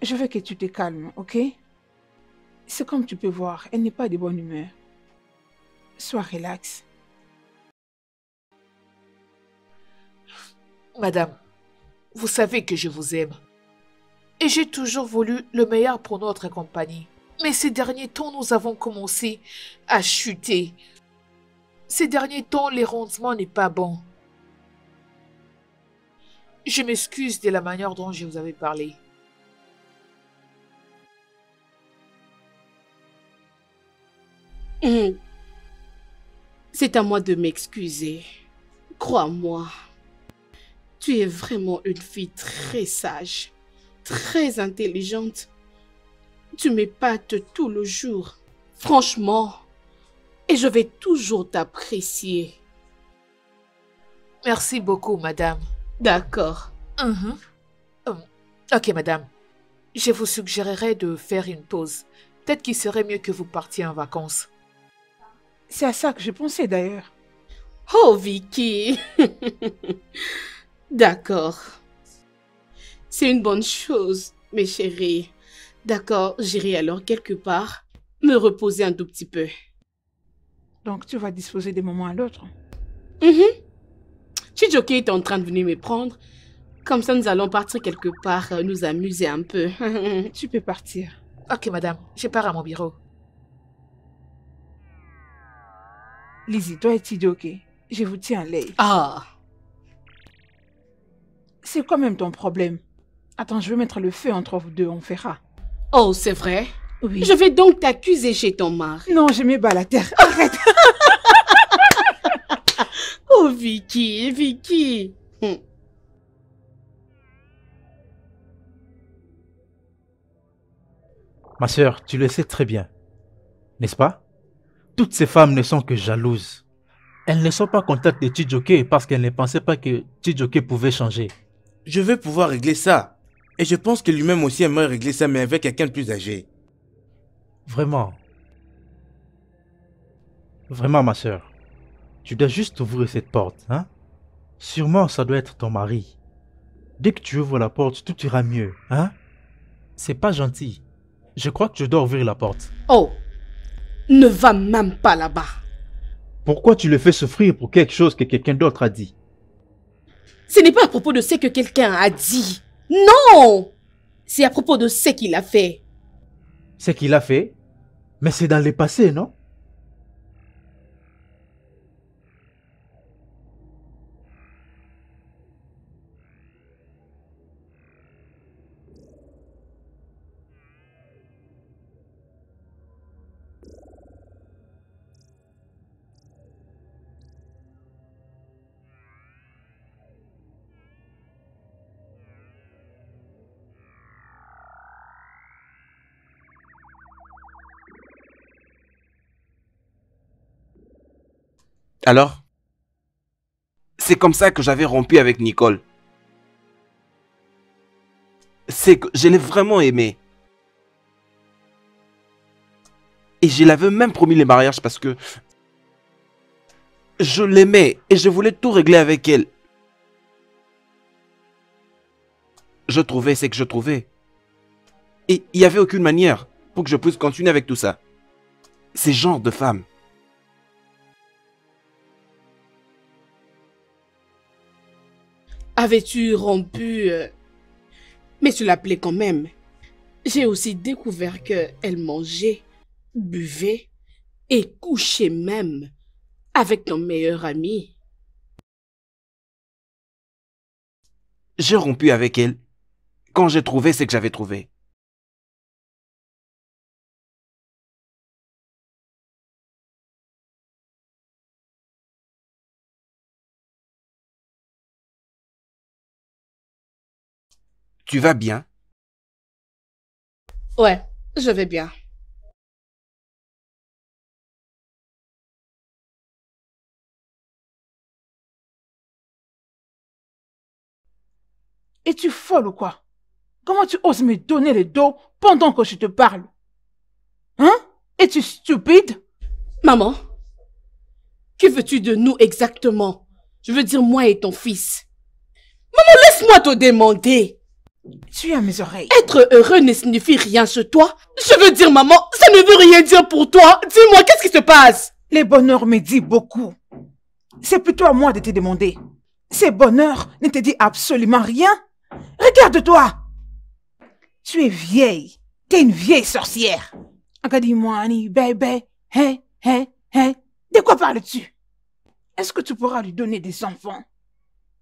je veux que tu te calmes, ok? C'est comme tu peux voir, elle n'est pas de bonne humeur. Sois relax. Madame, vous savez que je vous aime. Et j'ai toujours voulu le meilleur pour notre compagnie. Mais ces derniers temps, nous avons commencé à chuter. Ces derniers temps, les rendements n'est pas bon. Je m'excuse de la manière dont je vous avais parlé. C'est à moi de m'excuser. Crois-moi, tu es vraiment une fille très sage, très intelligente. Tu m'épates tout le jour, franchement, et je vais toujours t'apprécier. Merci beaucoup, madame. D'accord. Ok, madame. Je vous suggérerais de faire une pause. Peut-être qu'il serait mieux que vous partiez en vacances. C'est à ça que je pensais d'ailleurs. Oh, Vicky. D'accord. C'est une bonne chose, mes chéris. D'accord, j'irai alors quelque part me reposer un tout petit peu. Donc tu vas disposer des moments à l'autre. Chijioke est en train de venir me prendre. Comme ça, nous allons partir quelque part, nous amuser un peu. Tu peux partir. Ok, madame. Je pars à mon bureau. Lizzie, toi et Chijioke, je vous tiens à l'œil. Ah, C'est quand même ton problème. Attends, je vais mettre le feu entre vous deux, on verra. oh, c'est vrai? Oui. Je vais donc t'accuser chez ton mari. Non, je me bats la terre. Arrête. Oh, Vicky, Vicky. Ma sœur, tu le sais très bien, n'est-ce pas? Toutes ces femmes ne sont que jalouses. Elles ne sont pas contentes de Chijioke parce qu'elles ne pensaient pas que Chijioke pouvait changer. Je veux pouvoir régler ça. Et je pense que lui-même aussi aimerait régler ça, mais avec quelqu'un de plus âgé. Vraiment. Vraiment, ma sœur. Tu dois juste ouvrir cette porte, hein? Sûrement, ça doit être ton mari. Dès que tu ouvres la porte, tout ira mieux, hein? C'est pas gentil. Je crois que je dois ouvrir la porte. Oh, ne va même pas là-bas. Pourquoi tu le fais souffrir pour quelque chose que quelqu'un d'autre a dit? Ce n'est pas à propos de ce que quelqu'un a dit. Non! C'est à propos de ce qu'il a fait. Ce qu'il a fait? Mais c'est dans le passé, non? Alors? C'est comme ça que j'avais rompu avec Nicole. C'est que je l'ai vraiment aimée. Et je l'avais même promis le mariage parce que je l'aimais et je voulais tout régler avec elle. Je trouvais ce que je trouvais. Et il n'y avait aucune manière pour que je puisse continuer avec tout ça. Ces genres de femmes. Avais-tu rompu... Mais tu l'appelais quand même. J'ai aussi découvert qu'elle mangeait, buvait et couchait même avec ton meilleur ami. J'ai rompu avec elle quand j'ai trouvé ce que j'avais trouvé. Tu vas bien? Ouais, je vais bien. Es-tu folle ou quoi? Comment tu oses me donner le dos pendant que je te parle? Hein? Es-tu stupide? Maman, que veux-tu de nous exactement? Je veux dire moi et ton fils. Maman, laisse-moi te demander. Tu es à mes oreilles. Être heureux ne signifie rien chez toi. Je veux dire, maman, ça ne veut rien dire pour toi. Dis-moi, qu'est-ce qui se passe? Les bonheurs me disent beaucoup. C'est plutôt à moi de te demander. Ces bonheurs ne te disent absolument rien. Regarde-toi. Tu es vieille. Tu es une vieille sorcière. Regarde-moi, Annie, bébé. Hein, hein, hein. De quoi parles-tu? Est-ce que tu pourras lui donner des enfants?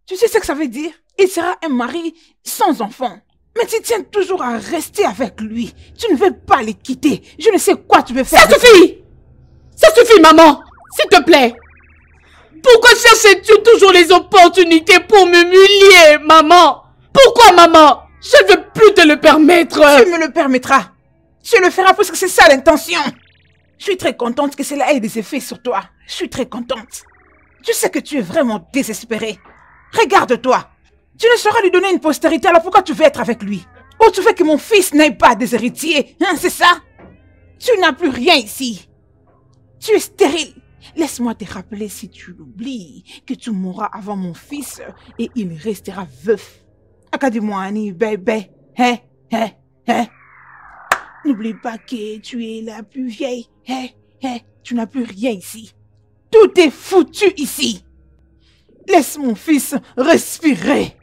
Tu sais ce que ça veut dire? Il sera un mari sans enfants. Mais tu tiens toujours à rester avec lui. Tu ne veux pas les quitter. Je ne sais quoi tu veux faire. Ça suffit! Ça suffit, maman! S'il te plaît! Pourquoi cherches-tu toujours les opportunités pour m'humilier, maman? Pourquoi, maman? Je ne veux plus te le permettre. Tu me le permettras. Tu le feras parce que c'est ça l'intention. Je suis très contente que cela ait des effets sur toi. Je suis très contente. Tu sais que tu es vraiment désespéré. Regarde-toi. Tu ne sauras lui donner une postérité, alors pourquoi tu veux être avec lui? Ou tu veux que mon fils n'ait pas des héritiers, hein, c'est ça? Tu n'as plus rien ici. Tu es stérile. Laisse-moi te rappeler, si tu l'oublies, que tu mourras avant mon fils et il restera veuf. Accorde-moi, Annie, bébé. Hein, hein, hein. N'oublie pas que tu es la plus vieille. Hein, hein. Tu n'as plus rien ici. Tout est foutu ici. Laisse mon fils respirer.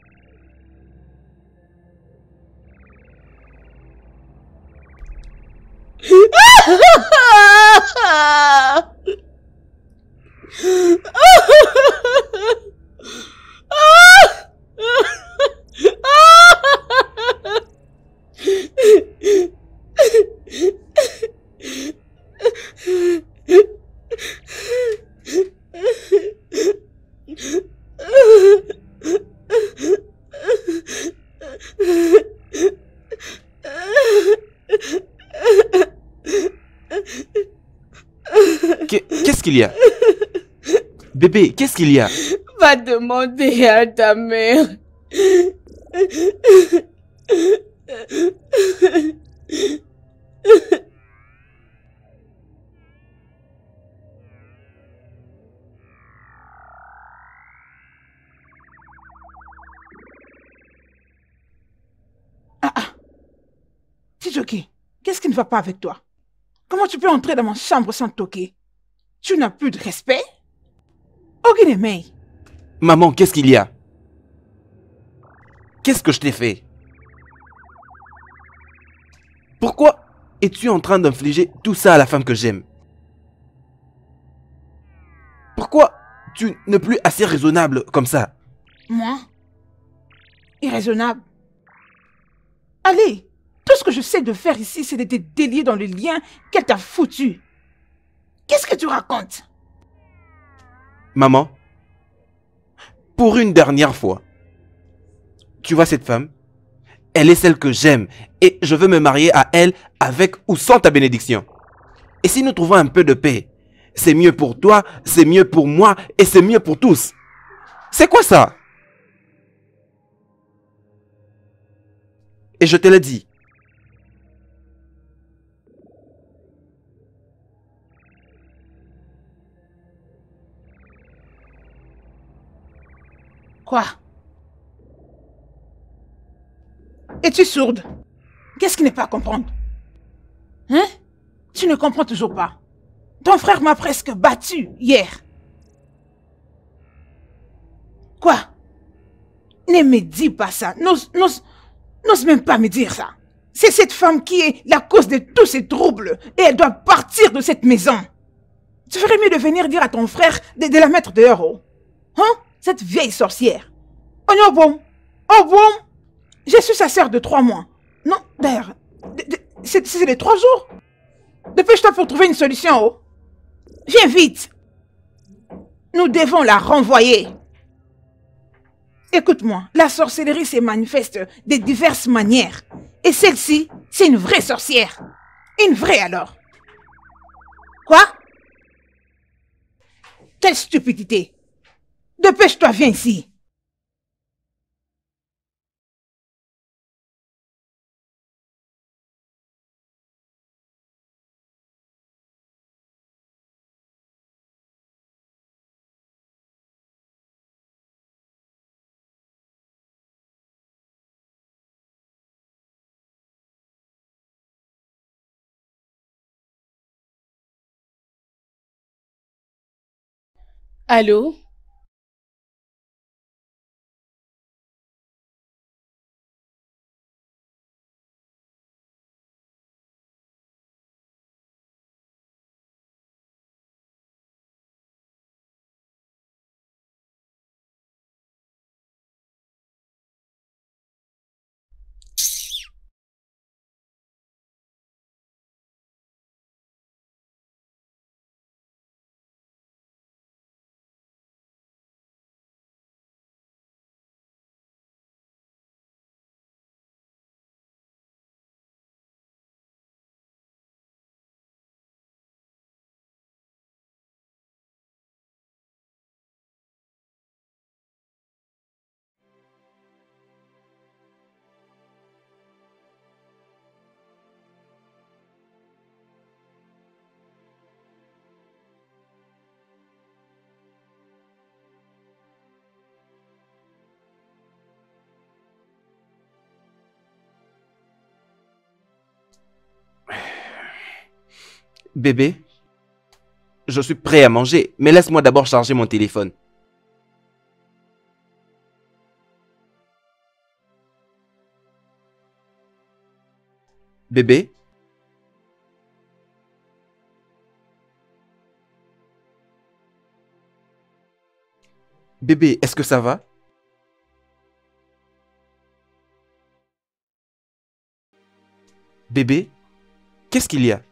Qu'est-ce qu'il y a? Bébé, qu'est-ce qu'il y a? Va demander à ta mère. Tijoki, qu'est-ce qui ne va pas avec toi? Comment tu peux entrer dans ma chambre sans toquer? Tu n'as plus de respect? Oguinemei. Maman, qu'est-ce qu'il y a? Qu'est-ce que je t'ai fait? Pourquoi es-tu en train d'infliger tout ça à la femme que j'aime? Pourquoi tu n'es plus assez raisonnable comme ça? Moi? Irraisonnable. Allez, tout ce que je sais de faire ici, c'est de te délier dans le lien qu'elle t'a foutu. Qu'est-ce que tu racontes? Maman, pour une dernière fois, tu vois cette femme? Elle est celle que j'aime et je veux me marier à elle avec ou sans ta bénédiction. Et si nous trouvons un peu de paix, c'est mieux pour toi, c'est mieux pour moi et c'est mieux pour tous. C'est quoi ça? Et je te l'ai dit. Quoi? Es-tu sourde? Qu'est-ce qui n'est pas à comprendre? Hein? Tu ne comprends toujours pas. Ton frère m'a presque battu hier. Quoi? Ne me dis pas ça. N'ose même pas me dire ça. C'est cette femme qui est la cause de tous ces troubles et elle doit partir de cette maison. Tu ferais mieux de venir dire à ton frère de la mettre dehors. Oh. Hein? Cette vieille sorcière. Oh bon. Oh bon. Je suis sa sœur de 3 mois. Non, d'ailleurs, c'est les 3 jours. Dépêche-toi pour trouver une solution. Oh. Viens vite. Nous devons la renvoyer. Écoute-moi, la sorcellerie se manifeste de diverses manières. Et celle-ci, c'est une vraie sorcière. Une vraie alors. Quoi? Quelle stupidité. Dépêche-toi, viens ici. Allô? Bébé, je suis prêt à manger, mais laisse-moi d'abord charger mon téléphone. Bébé? Bébé, est-ce que ça va? Bébé? Qu'est-ce qu'il y a?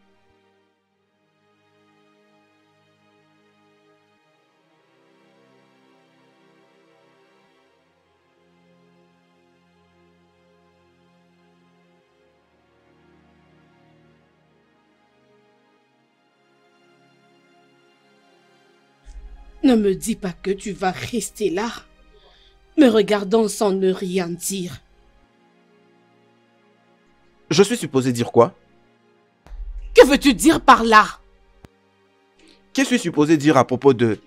Ne me dis pas que tu vas rester là, me regardant sans ne rien dire. Je suis supposé dire quoi? Que veux-tu dire par là? Qu'est-ce que je suis supposé dire à propos de...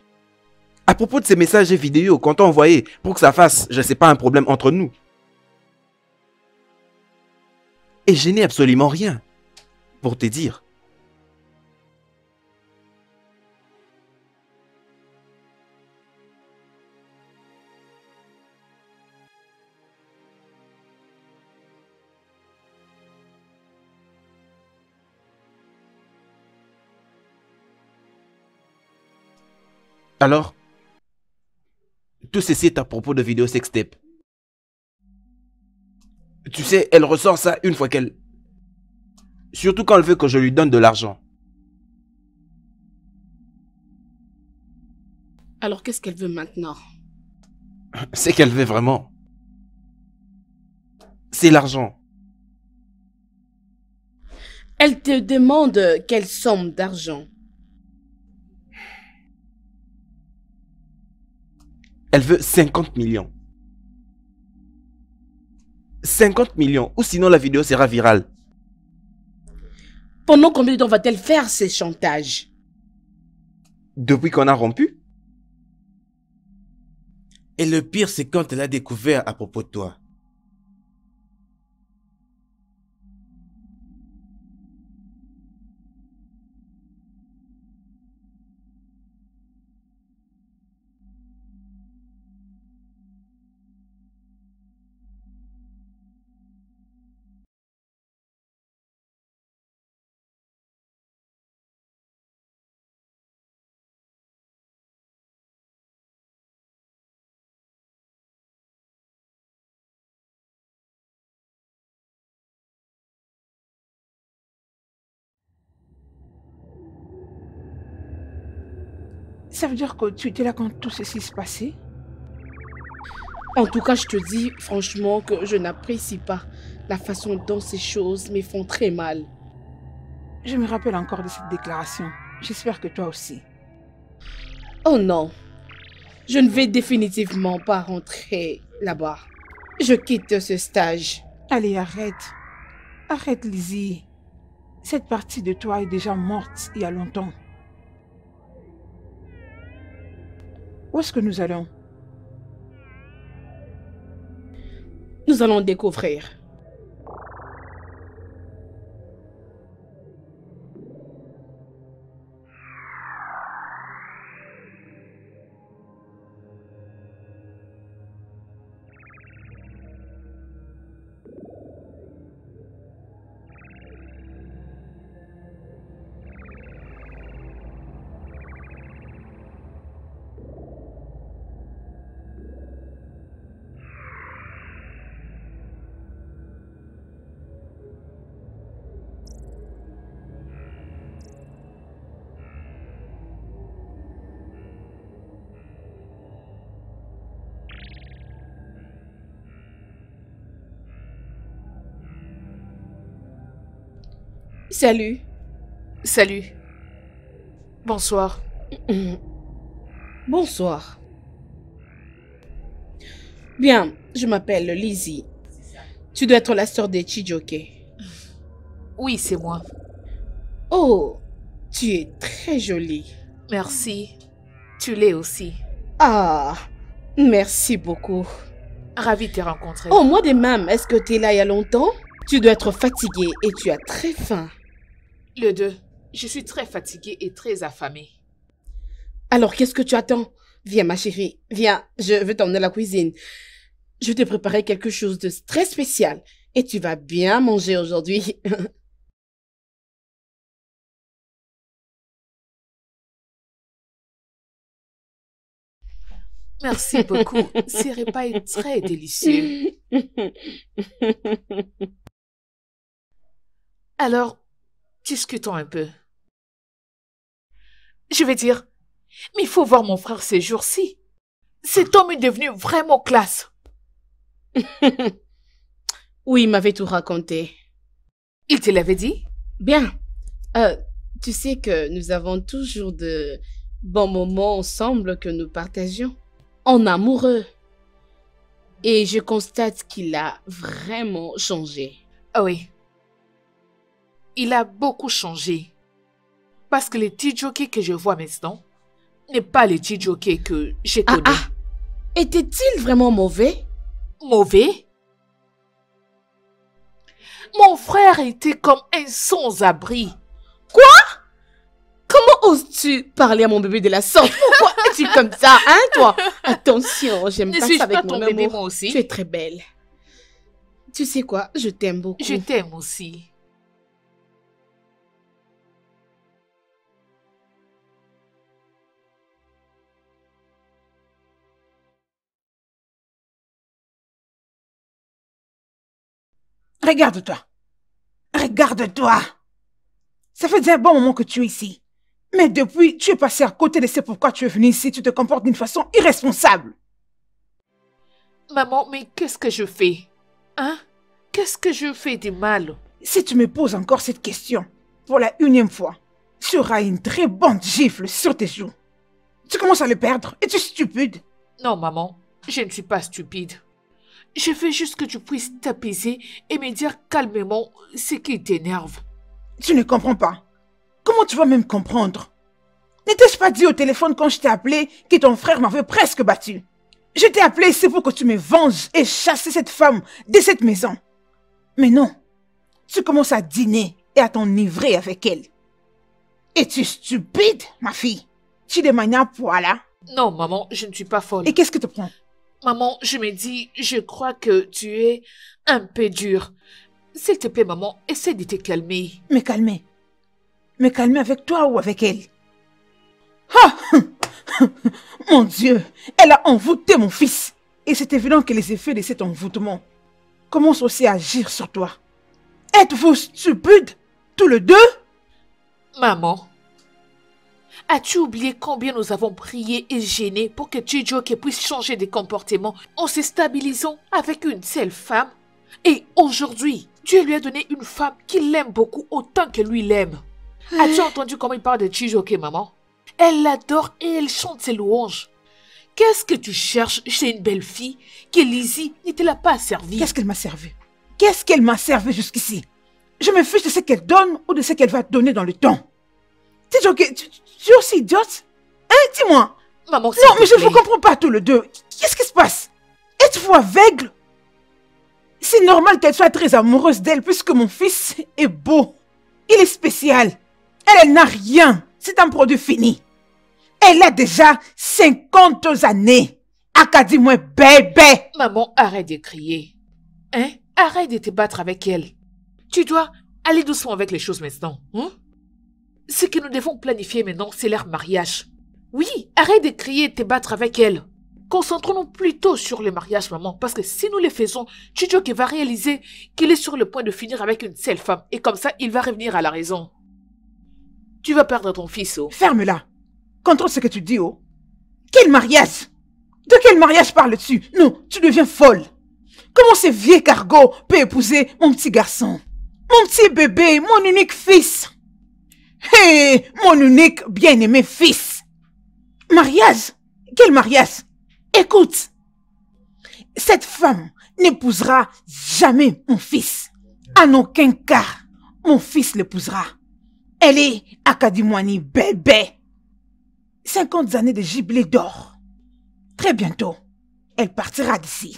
À propos de ces messages et vidéos qu'on t'a envoyés pour que ça fasse, je sais pas, un problème entre nous. Et je n'ai absolument rien pour te dire. Alors, tout ceci est à propos de vidéos sextape. Tu sais, elle ressort ça une fois qu'elle... Surtout quand elle veut que je lui donne de l'argent. Alors qu'est-ce qu'elle veut maintenant? C'est qu'elle veut vraiment. C'est l'argent. Elle te demande quelle somme d'argent? Elle veut 50 millions. 50 millions, ou sinon la vidéo sera virale. Pendant combien de temps va-t-elle faire ces chantages? Depuis qu'on a rompu? Et le pire, c'est quand elle a découvert à propos de toi. Ça veut dire que tu étais là quand tout ceci se passait? En tout cas, je te dis franchement que je n'apprécie pas la façon dont ces choses me font très mal. Je me rappelle encore de cette déclaration. J'espère que toi aussi. Oh non, je ne vais définitivement pas rentrer là-bas. Je quitte ce stage. Allez, arrête. Arrête, Lizzie. Cette partie de toi est déjà morte il y a longtemps. Où est-ce que nous allons? Nous allons découvrir. Salut. Salut. Bonsoir. Bonsoir. Bien, je m'appelle Lizzie. Tu dois être la sœur de Chijioke. Oui, c'est moi. Oh, tu es très jolie. Merci. Tu l'es aussi. Ah, merci beaucoup. Ravi de te rencontrer. Oh, moi de même, est-ce que tu es là il y a longtemps? Tu dois être fatiguée et tu as très faim. Le deux. Je suis très fatiguée et très affamée. Alors, qu'est-ce que tu attends? Viens, ma chérie, viens, je vais t'emmener à la cuisine. Je vais te préparer quelque chose de très spécial et tu vas bien manger aujourd'hui. Merci beaucoup. Ce repas est très délicieux. Alors, discutons un peu. Je vais dire, mais il faut voir mon frère ces jours-ci. Cet homme est devenu vraiment classe. Oui, il m'avait tout raconté. Il te l'avait dit? Bien. Tu sais que nous avons toujours de bons moments ensemble que nous partageons. En amoureux. Et je constate qu'il a vraiment changé. Ah oui. Il a beaucoup changé. Parce que le Chijioke que je vois maintenant n'est pas le Chijioke que j'ai connu. Était-il vraiment mauvais? Mauvais? Mon frère était comme un sans-abri. Comment oses-tu parler à mon bébé de la sorte? Pourquoi es-tu comme ça, hein, toi? Attention, j'aime Ne pas suis-je ça avec pas mon ton amour. bébé moi aussi? Tu es très belle. Tu sais quoi? Je t'aime beaucoup. Je t'aime aussi. Regarde-toi. Regarde-toi. Ça fait déjà un bon moment que tu es ici. Mais depuis, tu es passé à côté de ce pourquoi tu es venu ici. Tu te comportes d'une façon irresponsable. Maman, mais qu'est-ce que je fais? Hein? Qu'est-ce que je fais de mal? Si tu me poses encore cette question, pour la 1e fois, tu auras une très bonne gifle sur tes joues. Tu commences à le perdre. Es-tu stupide? Non, maman, je ne suis pas stupide. Je veux juste que tu puisses t'apaiser et me dire calmement ce qui t'énerve. Tu ne comprends pas. Comment tu vas même comprendre? N'étais-je pas dit au téléphone quand je t'ai appelé que ton frère m'avait presque battu? Je t'ai appelé ici pour que tu me venges et chasser cette femme de cette maison. Mais non, tu commences à dîner et à t'enivrer avec elle. Es-tu stupide, ma fille? Tu es de manière poila. Non, maman, je ne suis pas folle. Et qu'est-ce que te prend? Maman, je me dis, je crois que tu es un peu dure. S'il te plaît, maman, essaie de te calmer. Me calmer. Me calmer avec toi ou avec elle? Ah! Mon Dieu, elle a envoûté mon fils. Et c'est évident que les effets de cet envoûtement commencent aussi à agir sur toi. Êtes-vous stupides, tous les deux? Maman, as-tu oublié combien nous avons prié et gêné pour que Chijioke puisse changer de comportement en se stabilisant avec une seule femme? Et aujourd'hui, Dieu lui a donné une femme qui l'aime beaucoup autant que lui l'aime. As-tu entendu comment il parle de Chijioke, maman? Elle l'adore et elle chante ses louanges. Qu'est-ce que tu cherches chez une belle fille que Lizzie ne te l'a pas servie? Qu'est-ce qu'elle m'a servi? Qu'est-ce qu'elle m'a servi jusqu'ici? Je me fiche de ce qu'elle donne ou de ce qu'elle va donner dans le temps. Chijioke, tu es aussi idiote? Hein, dis-moi. Maman, Non, mais je ne vous comprends pas tous les deux. Qu'est-ce qui se passe? Êtes-vous aveugle? C'est normal qu'elle soit très amoureuse d'elle puisque mon fils est beau. Il est spécial. Elle n'a rien. C'est un produit fini. Elle a déjà 50 années. Acadie-moi, bébé. Maman, arrête de crier. Hein? Arrête de te battre avec elle. Tu dois aller doucement avec les choses maintenant. Hein? Ce que nous devons planifier maintenant, c'est leur mariage. Oui, arrête de crier et de te battre avec elle. Concentrons-nous plutôt sur le mariage, maman, parce que si nous le faisons, Chijioke va réaliser qu'il est sur le point de finir avec une seule femme, et comme ça, il va revenir à la raison. Tu vas perdre ton fils, oh. Ferme-la. Contrôle ce que tu dis, oh. Quel mariage? De quel mariage parles-tu? Non, tu deviens folle. Comment ce vieux cargo peut épouser mon petit garçon? Mon petit bébé, mon unique fils. Hé, mon unique bien-aimé fils. Mariage? Quel mariage? Écoute, cette femme n'épousera jamais mon fils. En aucun cas, mon fils l'épousera. Elle est Akadimouani bébé. 50 années de giblé d'or. Très bientôt, elle partira d'ici.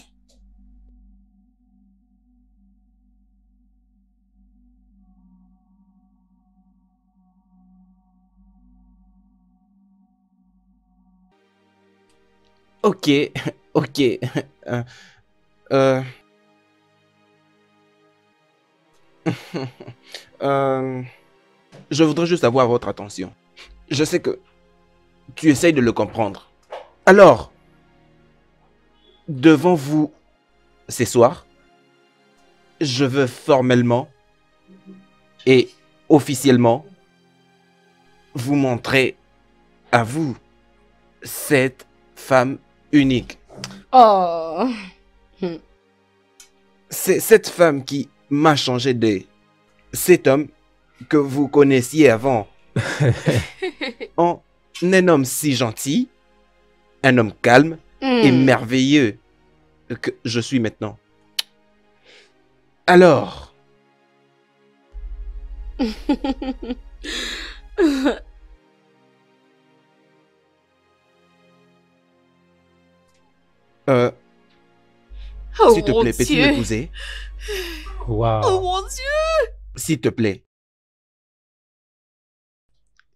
Ok, ok. Euh, je voudrais juste avoir votre attention. Je sais que tu essayes de le comprendre. Alors, devant vous, ce soir, je veux formellement et officiellement vous montrer à vous cette femme unique. Oh. C'est cette femme qui m'a changé de cet homme que vous connaissiez avant. En un homme si gentil, un homme calme et merveilleux que je suis maintenant. Alors, Oh s'il te mon plaît, peux-tu Dieu. m'épouser? Oh Waouh. mon Dieu. S'il te plaît.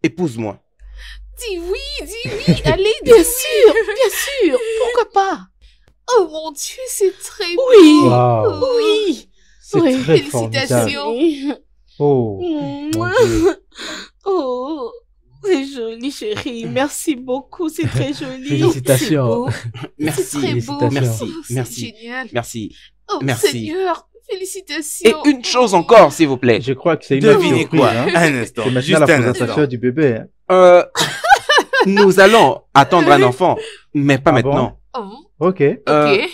Épouse-moi. Dis oui, allez, dis Bien oui. sûr, bien sûr. Pourquoi pas? Oh mon Dieu, c'est très Oui. beau. Waouh. Oui. C'est Oui, très félicitations. formidable. Oh, mon Dieu. Oh, c'est joli, chérie. Merci beaucoup, c'est très joli. Félicitations. Merci. C'est très beau. Merci. Oh, c'est Merci. génial. Merci. Oh Merci. Seigneur, Et félicitations. une chose encore, s'il vous plaît. Je crois que c'est une Devinez surprise, quoi? hein. Un instant. C'est maintenant Juste la un présentation instant. du bébé. Hein. Nous allons attendre un enfant, mais pas Ah bon? maintenant. Oh, Ok. ok.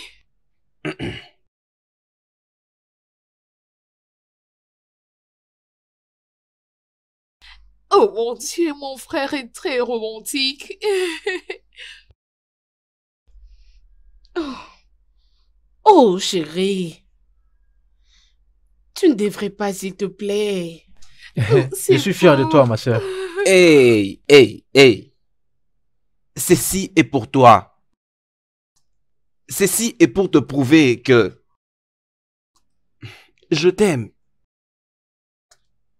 Oh mon Dieu, mon frère est très romantique. Oh, chérie. Tu ne devrais pas, s'il te plaît. Je suis fier de toi, ma soeur. Hey, hey, hey. Ceci est pour toi. Ceci est pour te prouver que je t'aime.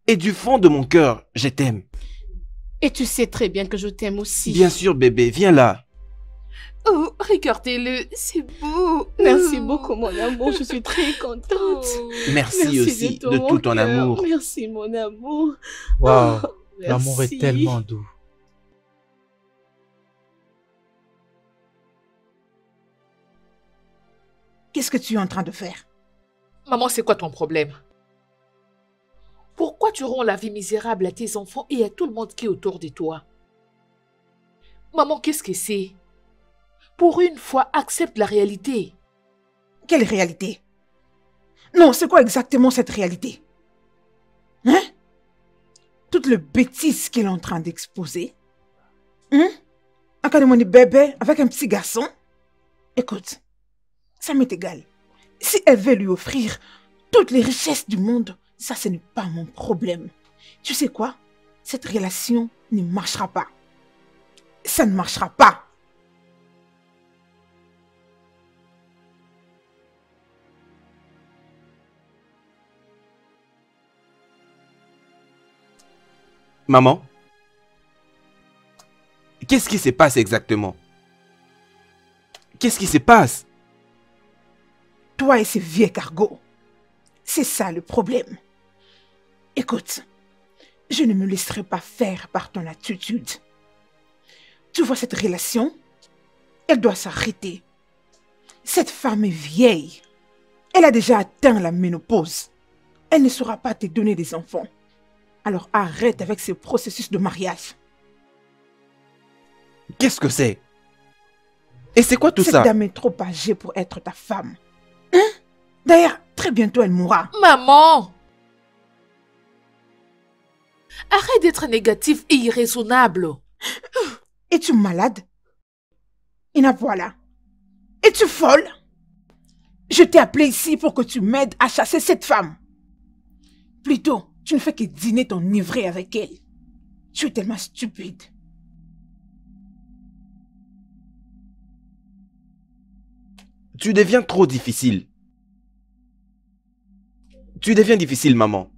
Et du fond de mon cœur, je t'aime. Et tu sais très bien que je t'aime aussi. Bien sûr, bébé, viens là. Oh, regardez-le, c'est beau. Merci beaucoup, mon amour. Je suis très contente. Oh. Merci aussi de mon tout ton cœur. amour. Merci, mon amour. Waouh. Oh, L'amour est merci. tellement doux. Qu'est-ce que tu es en train de faire? Maman, c'est quoi ton problème? Pourquoi tu rends la vie misérable à tes enfants et à tout le monde qui est autour de toi? Maman, qu'est-ce que c'est? Pour une fois, accepte la réalité. Quelle réalité? Non, c'est quoi exactement cette réalité? Hein? Toute le bêtise qu'elle est en train d'exposer? Hein? Académie bébé avec un petit garçon? Écoute, ça m'est égal. Si elle veut lui offrir toutes les richesses du monde, ça, ce n'est pas mon problème. Tu sais quoi? Cette relation ne marchera pas. Ça ne marchera pas. Maman, qu'est-ce qui se passe exactement? Qu'est-ce qui se passe? Toi et ces vieux cargos. C'est ça le problème. Écoute, je ne me laisserai pas faire par ton attitude. Tu vois cette relation? Elle doit s'arrêter. Cette femme est vieille. Elle a déjà atteint la ménopause. Elle ne saura pas te donner des enfants. Alors arrête avec ce processus de mariage. Qu'est-ce que c'est? Et c'est quoi tout Cette ça? dame est trop âgée pour être ta femme. Hein? D'ailleurs, très bientôt elle mourra. Maman! Arrête d'être négatif et irraisonnable. Es-tu malade? Et la voilà. Es-tu folle? Je t'ai appelé ici pour que tu m'aides à chasser cette femme. Plutôt, tu ne fais que dîner t'enivrer avec elle. Tu es tellement stupide. Tu deviens trop difficile. Tu deviens difficile, maman.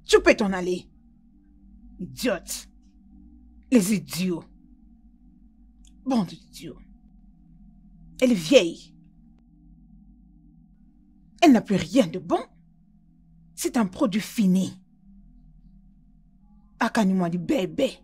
Tu peux t'en aller. Idiote. Les idiots. Bande d'idiots. Elle est vieille. Elle n'a plus rien de bon. C'est un produit fini. Akanimwa du bébé.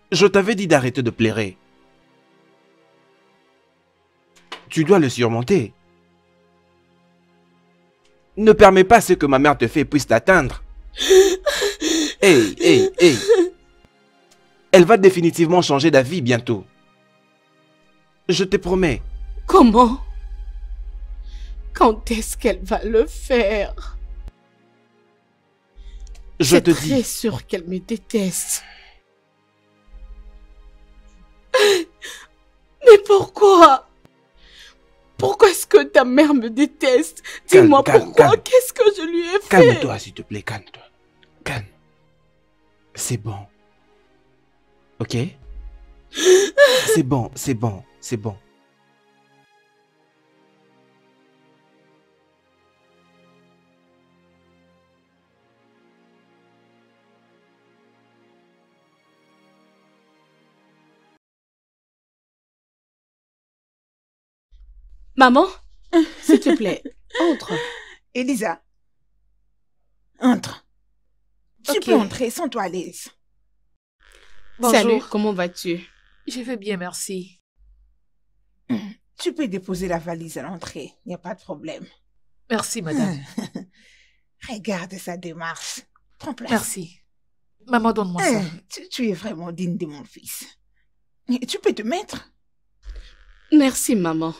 Je t'avais dit d'arrêter de pleurer. Tu dois le surmonter. Ne permets pas ce que ma mère te fait puisse t'atteindre. Hey, hey, hey. Elle va définitivement changer d'avis bientôt. Je te promets. Comment? Quand est-ce qu'elle va le faire? Je te C'est très dis. sûr qu'elle me déteste. Mais pourquoi? Pourquoi est-ce que ta mère me déteste? Dis-moi pourquoi? Calme. Qu'est-ce que je lui ai fait? Calme-toi, s'il te plaît, calme-toi. Calme. C'est bon. Ok? C'est bon, c'est bon, c'est bon. Maman, s'il te plaît, entre. Elisa. Entre. Tu Ok. peux entrer, sens-toi à l'aise. Bonjour. Salut, comment vas-tu? Je vais bien, merci. Tu peux déposer la valise à l'entrée. Il n'y a pas de problème. Merci, madame. Regarde sa démarche. Prends place. Merci. Maman, donne-moi ça. Tu es vraiment digne de mon fils. Tu peux te mettre. Merci, maman.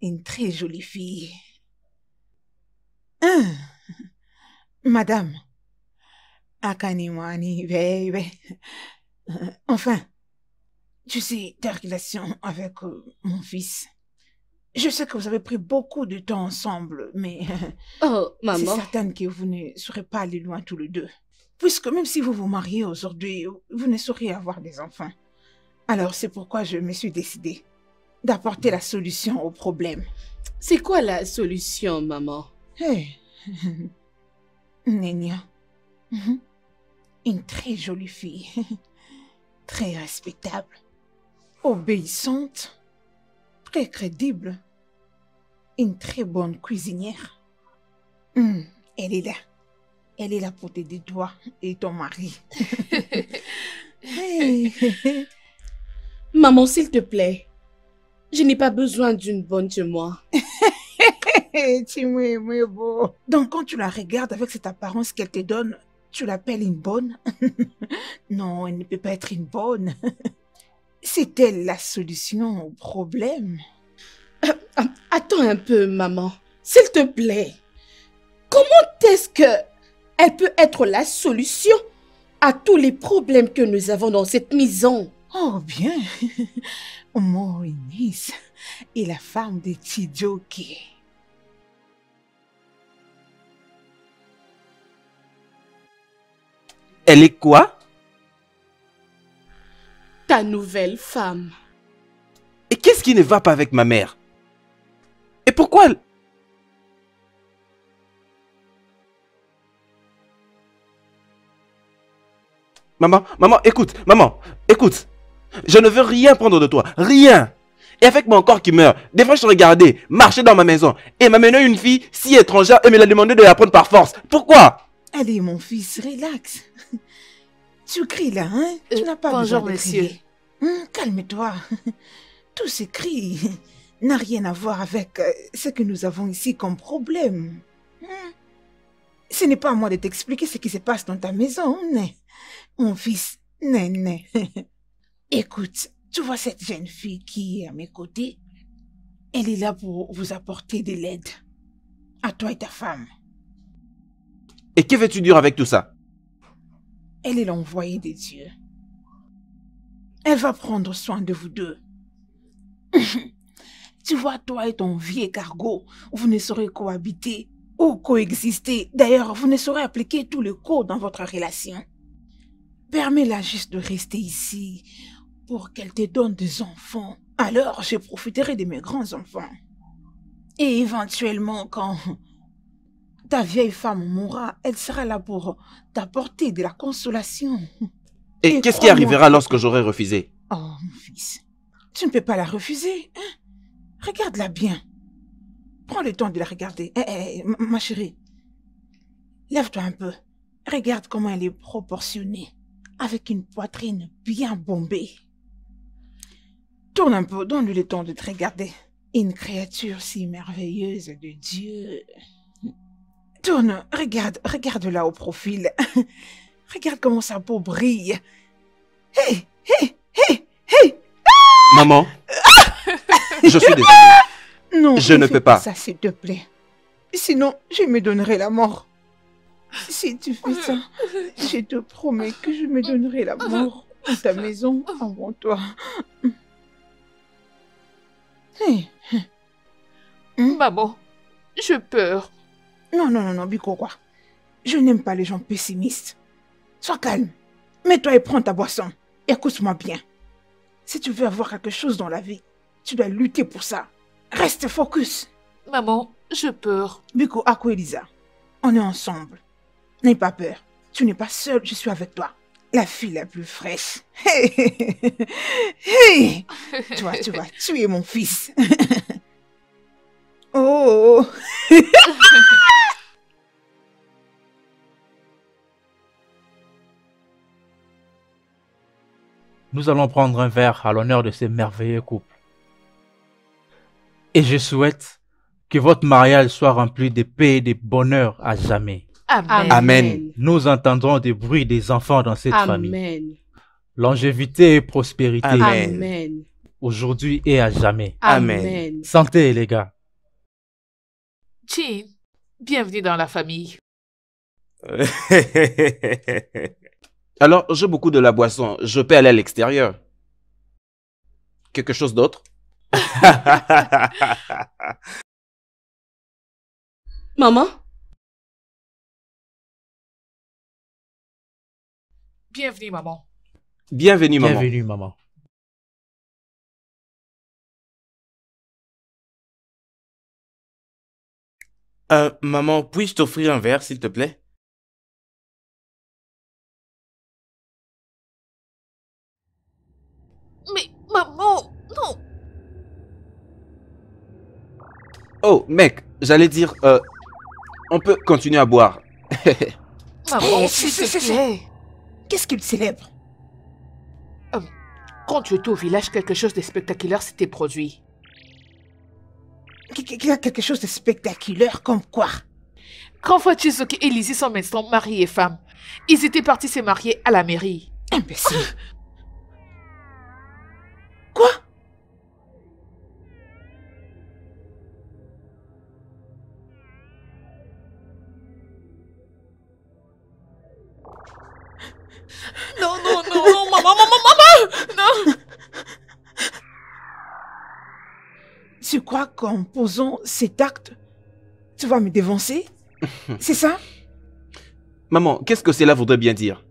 Une très jolie fille. Madame. Akanimwani, bébé. Enfin, tu sais, ta relation avec mon fils. Je sais que vous avez pris beaucoup de temps ensemble, mais Oh, c'est maman. certain que vous ne serez pas allés loin tous les deux. Puisque même si vous vous mariez aujourd'hui, vous ne sauriez avoir des enfants. Alors c'est pourquoi je me suis décidée d'apporter la solution au problème. C'est quoi la solution, maman? Hey. Nenia. Une très jolie fille. Très respectable. Obéissante. Très crédible. Une très bonne cuisinière. Elle est là. Elle est là pour t'aider toi et ton mari. Hey. Maman, s'il te plaît. Je n'ai pas besoin d'une bonne chez moi. Tu m'aimes beau. Donc quand tu la regardes avec cette apparence qu'elle te donne, tu l'appelles une bonne? Non, elle ne peut pas être une bonne. C'est elle la solution au problème? Attends un peu, maman. S'il te plaît. Comment est-ce que elle peut être la solution à tous les problèmes que nous avons dans cette maison? Oh bien. Maurice est la femme de Chijoke. Elle est quoi? Ta nouvelle femme. Et qu'est-ce qui ne va pas avec ma mère? Et pourquoi elle... Maman, écoute. Je ne veux rien prendre de toi. Rien. Et avec mon corps qui meurt, des fois je regardais, marcher dans ma maison et m'amener une fille si étrangère et me la demander de la prendre par force. Pourquoi? Allez, mon fils, relax. Tu cries là, hein? Tu n'as pas bonjour, besoin de monsieur. crier. Calme-toi. Tous ces cris n'ont rien à voir avec ce que nous avons ici comme problème. Ce n'est pas à moi de t'expliquer ce qui se passe dans ta maison, né. Mon fils, né. Écoute, tu vois cette jeune fille qui est à mes côtés? Elle est là pour vous apporter de l'aide. À toi et ta femme. Et que veux-tu dire avec tout ça? Elle est l'envoyée de Dieu. Elle va prendre soin de vous deux. Tu vois, toi et ton vieux cargo, vous ne saurez cohabiter ou coexister. D'ailleurs, vous ne saurez appliquer tous les codes dans votre relation. Permets-la juste de rester ici pour qu'elle te donne des enfants. Alors, je profiterai de mes grands-enfants. Et éventuellement, quand ta vieille femme mourra, elle sera là pour t'apporter de la consolation. Et qu'est-ce qui arrivera lorsque j'aurai refusé? Oh, mon fils, tu ne peux pas la refuser, hein? Regarde-la bien. Prends le temps de la regarder. Ma chérie, lève-toi un peu. Regarde comment elle est proportionnée, avec une poitrine bien bombée. Tourne un peu, donne-lui le temps de te regarder. Une créature si merveilleuse de Dieu. Tourne, regarde-la au profil. Regarde comment sa peau brille. Hé. Maman, je suis désolé. Non, Je ne fais peux pas. Ça, s'il te plaît. Sinon, je me donnerai la mort. Si tu fais ça, je te promets que je me donnerai la mort dans ta maison avant toi. Hey. Maman, je peur. Non, Biko, quoi. Je n'aime pas les gens pessimistes. Sois calme. Mets-toi et prends ta boisson. Écoute-moi bien. Si tu veux avoir quelque chose dans la vie, tu dois lutter pour ça. Reste focus. Maman, je peur. Biko, Ako, Elisa, on est ensemble. N'aie pas peur. Tu n'es pas seule, je suis avec toi. La fille la plus fraîche. Hey. Tu vois, tu es mon fils. Oh. Nous allons prendre un verre à l'honneur de ce merveilleux couple. Et je souhaite que votre mariage soit rempli de paix et de bonheur à jamais. Amen. Amen. Nous entendrons des bruits des enfants dans cette famille. Amen. Longévité et prospérité. Amen. Amen. Aujourd'hui et à jamais. Amen. Amen. Santé les gars. Jean, bienvenue dans la famille. Alors, j'ai beaucoup de la boisson. Je peux aller à l'extérieur. Quelque chose d'autre? Maman? Bienvenue, maman. Bienvenue, maman. Bienvenue maman. Maman, puis-je t'offrir un verre, s'il te plaît? Mais, maman, non. Oh, mec, j'allais dire, on peut continuer à boire. Maman, Eh, s'il te c'est- plaît. Qu'est-ce qu'il célèbre? Quand tu étais au village, quelque chose de spectaculaire s'était produit. Quelque chose de spectaculaire comme quoi? Quand Fachizuki et Lizzie sont maintenant mari et femme, ils étaient partis se marier à la mairie. Imbécile. Quoi? Non, maman, non. Tu crois qu'en posant cet acte, tu vas me dévancer? C'est ça? Maman, qu'est-ce que cela voudrait bien dire?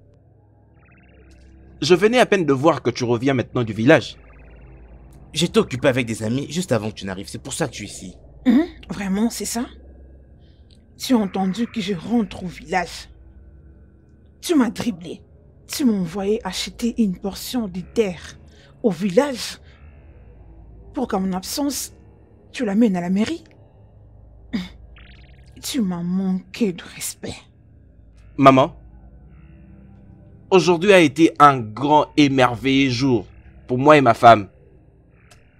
Je venais à peine de voir que tu reviens maintenant du village. J'étais occupé avec des amis juste avant que tu n'arrives. C'est pour ça que je suis ici. Vraiment, c'est ça? Tu as entendu que je rentre au village. Tu m'as dribblé. Tu m'as envoyé acheter une portion de terre au village pour qu'en mon absence, tu l'amènes à la mairie. Tu m'as manqué de respect. Maman, aujourd'hui a été un grand et merveilleux jour pour moi et ma femme.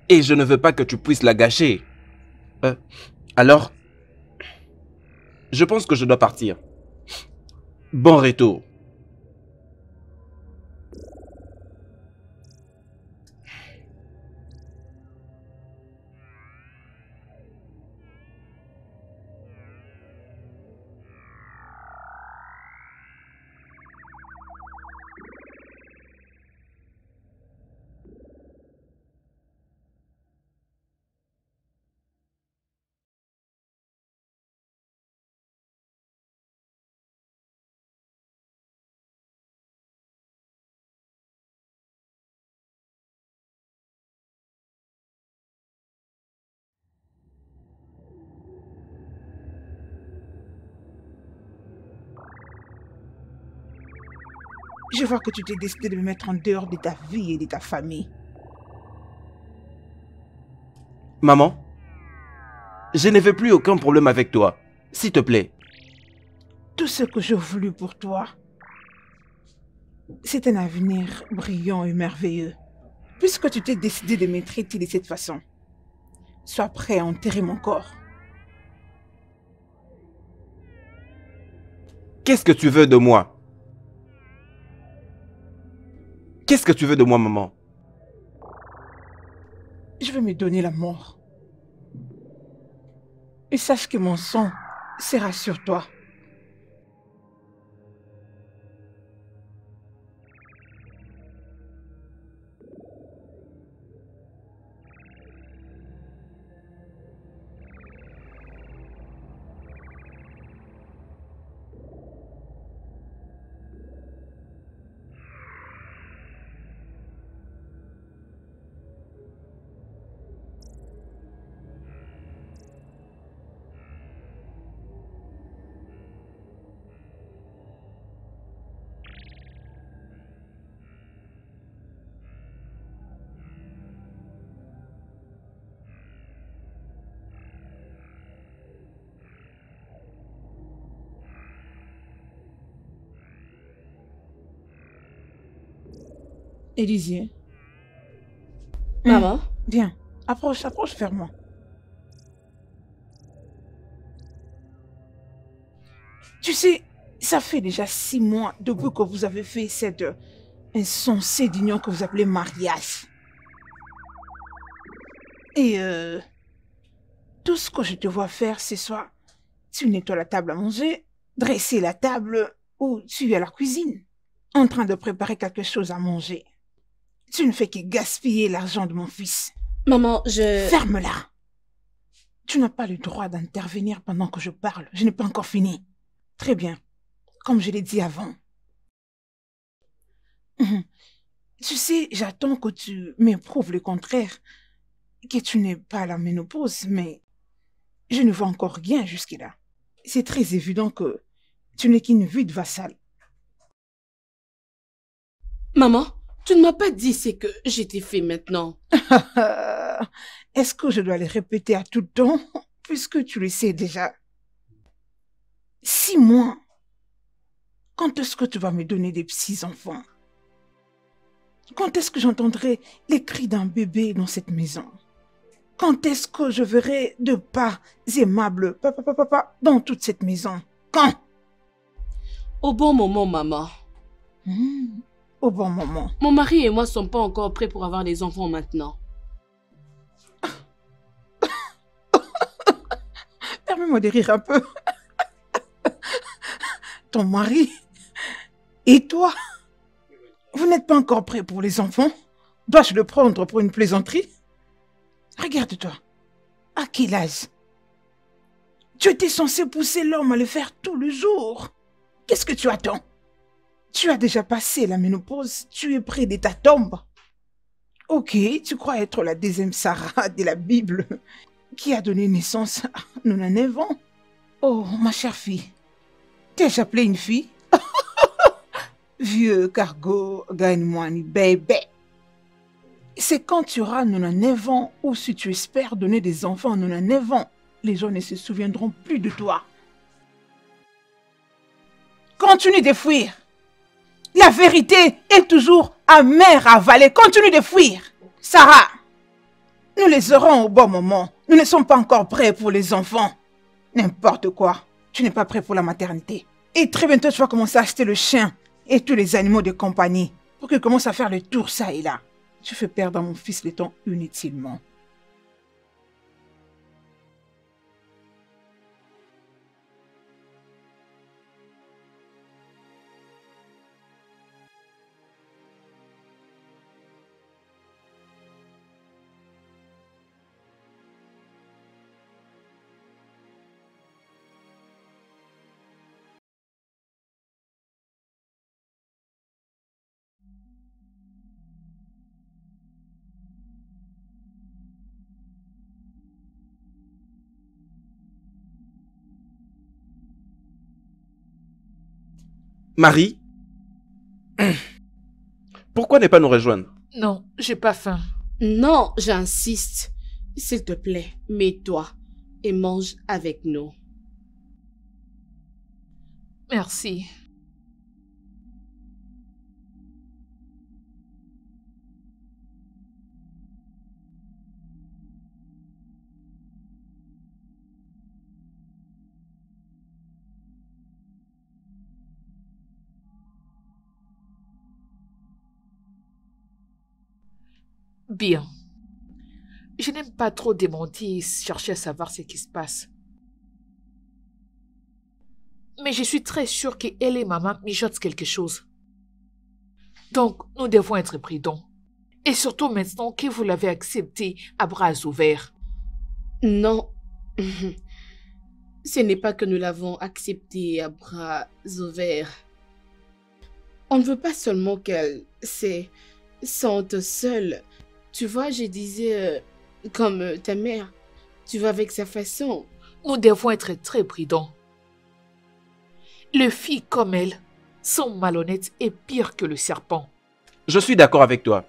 Et je ne veux pas que tu puisses la gâcher. Alors, je pense que je dois partir. Bon retour. Je vois que tu t'es décidé de me mettre en dehors de ta vie et de ta famille. Maman, je ne veux plus aucun problème avec toi. S'il te plaît. Tout ce que j'ai voulu pour toi, c'est un avenir brillant et merveilleux. Puisque tu t'es décidé de me traiter de cette façon, sois prêt à enterrer mon corps. Qu'est-ce que tu veux de moi? Qu'est-ce que tu veux de moi, maman? Je vais me donner la mort. Et sache que mon sang sera sur toi. Élysie. Maman? Viens, approche vers moi. Tu sais, ça fait déjà 6 mois depuis que vous avez fait cette insensée d'union que vous appelez mariage. Et tout ce que je te vois faire, c'est soit tu nettoies la table à manger, dresser la table, ou tu es à la cuisine, en train de préparer quelque chose à manger. Tu ne fais que gaspiller l'argent de mon fils. Maman, je... Ferme-la. Tu n'as pas le droit d'intervenir pendant que je parle. Je n'ai pas encore fini. Très bien. Comme je l'ai dit avant. Tu sais, j'attends que tu m'éprouves le contraire. Que tu n'es pas à la ménopause, mais je ne vois encore rien jusque-là. C'est très évident que tu n'es qu'une vie de vassal. Maman, tu ne m'as pas dit c'est que j'étais fait maintenant. Est-ce que je dois le répéter à tout temps, puisque tu le sais déjà? 6 mois. Quand est-ce que tu vas me donner des petits-enfants? Quand est-ce que j'entendrai les cris d'un bébé dans cette maison? Quand est-ce que je verrai de pas aimables papa dans toute cette maison? Quand? Au bon moment, maman. Au bon moment. Mon mari et moi ne sommes pas encore prêts pour avoir des enfants maintenant. Permets-moi de rire un peu. Ton mari et toi, vous n'êtes pas encore prêts pour les enfants? Dois-je le prendre pour une plaisanterie? Regarde-toi. À quel âge? Tu étais censé pousser l'homme à le faire tout le jour. Qu'est-ce que tu attends? Tu as déjà passé la ménopause, tu es près de ta tombe. Ok, tu crois être la deuxième Sarah de la Bible qui a donné naissance à nos 9 ans. Oh, ma chère fille, t'ai-je appelé une fille? Vieux cargo, gagne-moi une bébé. C'est quand tu auras 99 ans ou si tu espères donner des enfants à 99 ans, les gens ne se souviendront plus de toi. Continue de fuir. La vérité est toujours amère à avaler. Continue de fuir. Sarah, nous les aurons au bon moment. Nous ne sommes pas encore prêts pour les enfants. N'importe quoi. Tu n'es pas prêt pour la maternité. Et très bientôt, tu vas commencer à acheter le chien et tous les animaux de compagnie pour qu'ils commencent à faire le tour ça et là. Tu fais perdre à mon fils le temps inutilement. Marie, pourquoi ne pas nous rejoindre? Non, j'ai pas faim. Non, j'insiste. S'il te plaît, mets-toi et mange avec nous. Merci. Bien. Je n'aime pas trop démentir et chercher à savoir ce qui se passe. Mais je suis très sûre qu'elle et maman mijotent quelque chose. Donc, nous devons être prudents. Et surtout maintenant que vous l'avez accepté à bras ouverts. Non. Ce n'est pas que nous l'avons accepté à bras ouverts. On ne veut pas seulement qu'elle se sente seule. Tu vois, je disais, comme ta mère, tu vas avec sa façon. Nous devons être très prudents. Les filles comme elle sont malhonnêtes et pires que le serpent. Je suis d'accord avec toi.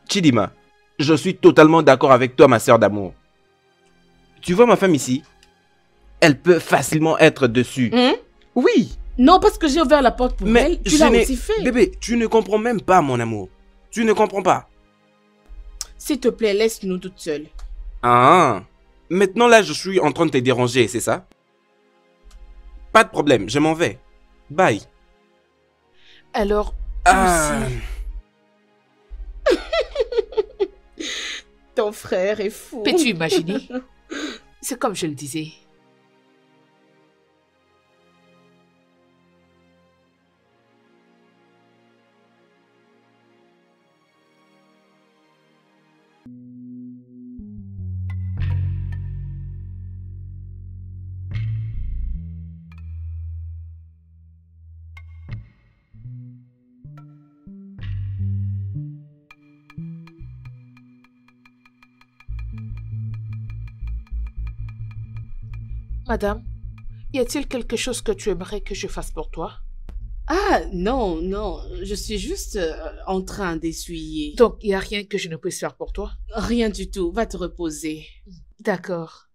Chidima, je suis totalement d'accord avec toi, ma sœur d'amour. Tu vois ma femme ici? Elle peut facilement être dessus. Hein? Oui. Non, parce que j'ai ouvert la porte pour Mais elle, tu l'as aussi fait. Bébé, tu ne comprends même pas, mon amour. Tu ne comprends pas. S'il te plaît, laisse-nous toutes seules. Ah, maintenant là, je suis en train de te déranger, c'est ça? Pas de problème, je m'en vais. Bye. Alors, Ah. Ton frère est fou. peux-tu imaginer? C'est comme je le disais. Madame, y a-t-il quelque chose que tu aimerais que je fasse pour toi? Ah, non, non, je suis juste en train d'essuyer. Donc, il n'y a rien que je ne puisse faire pour toi? Rien du tout, va te reposer. D'accord.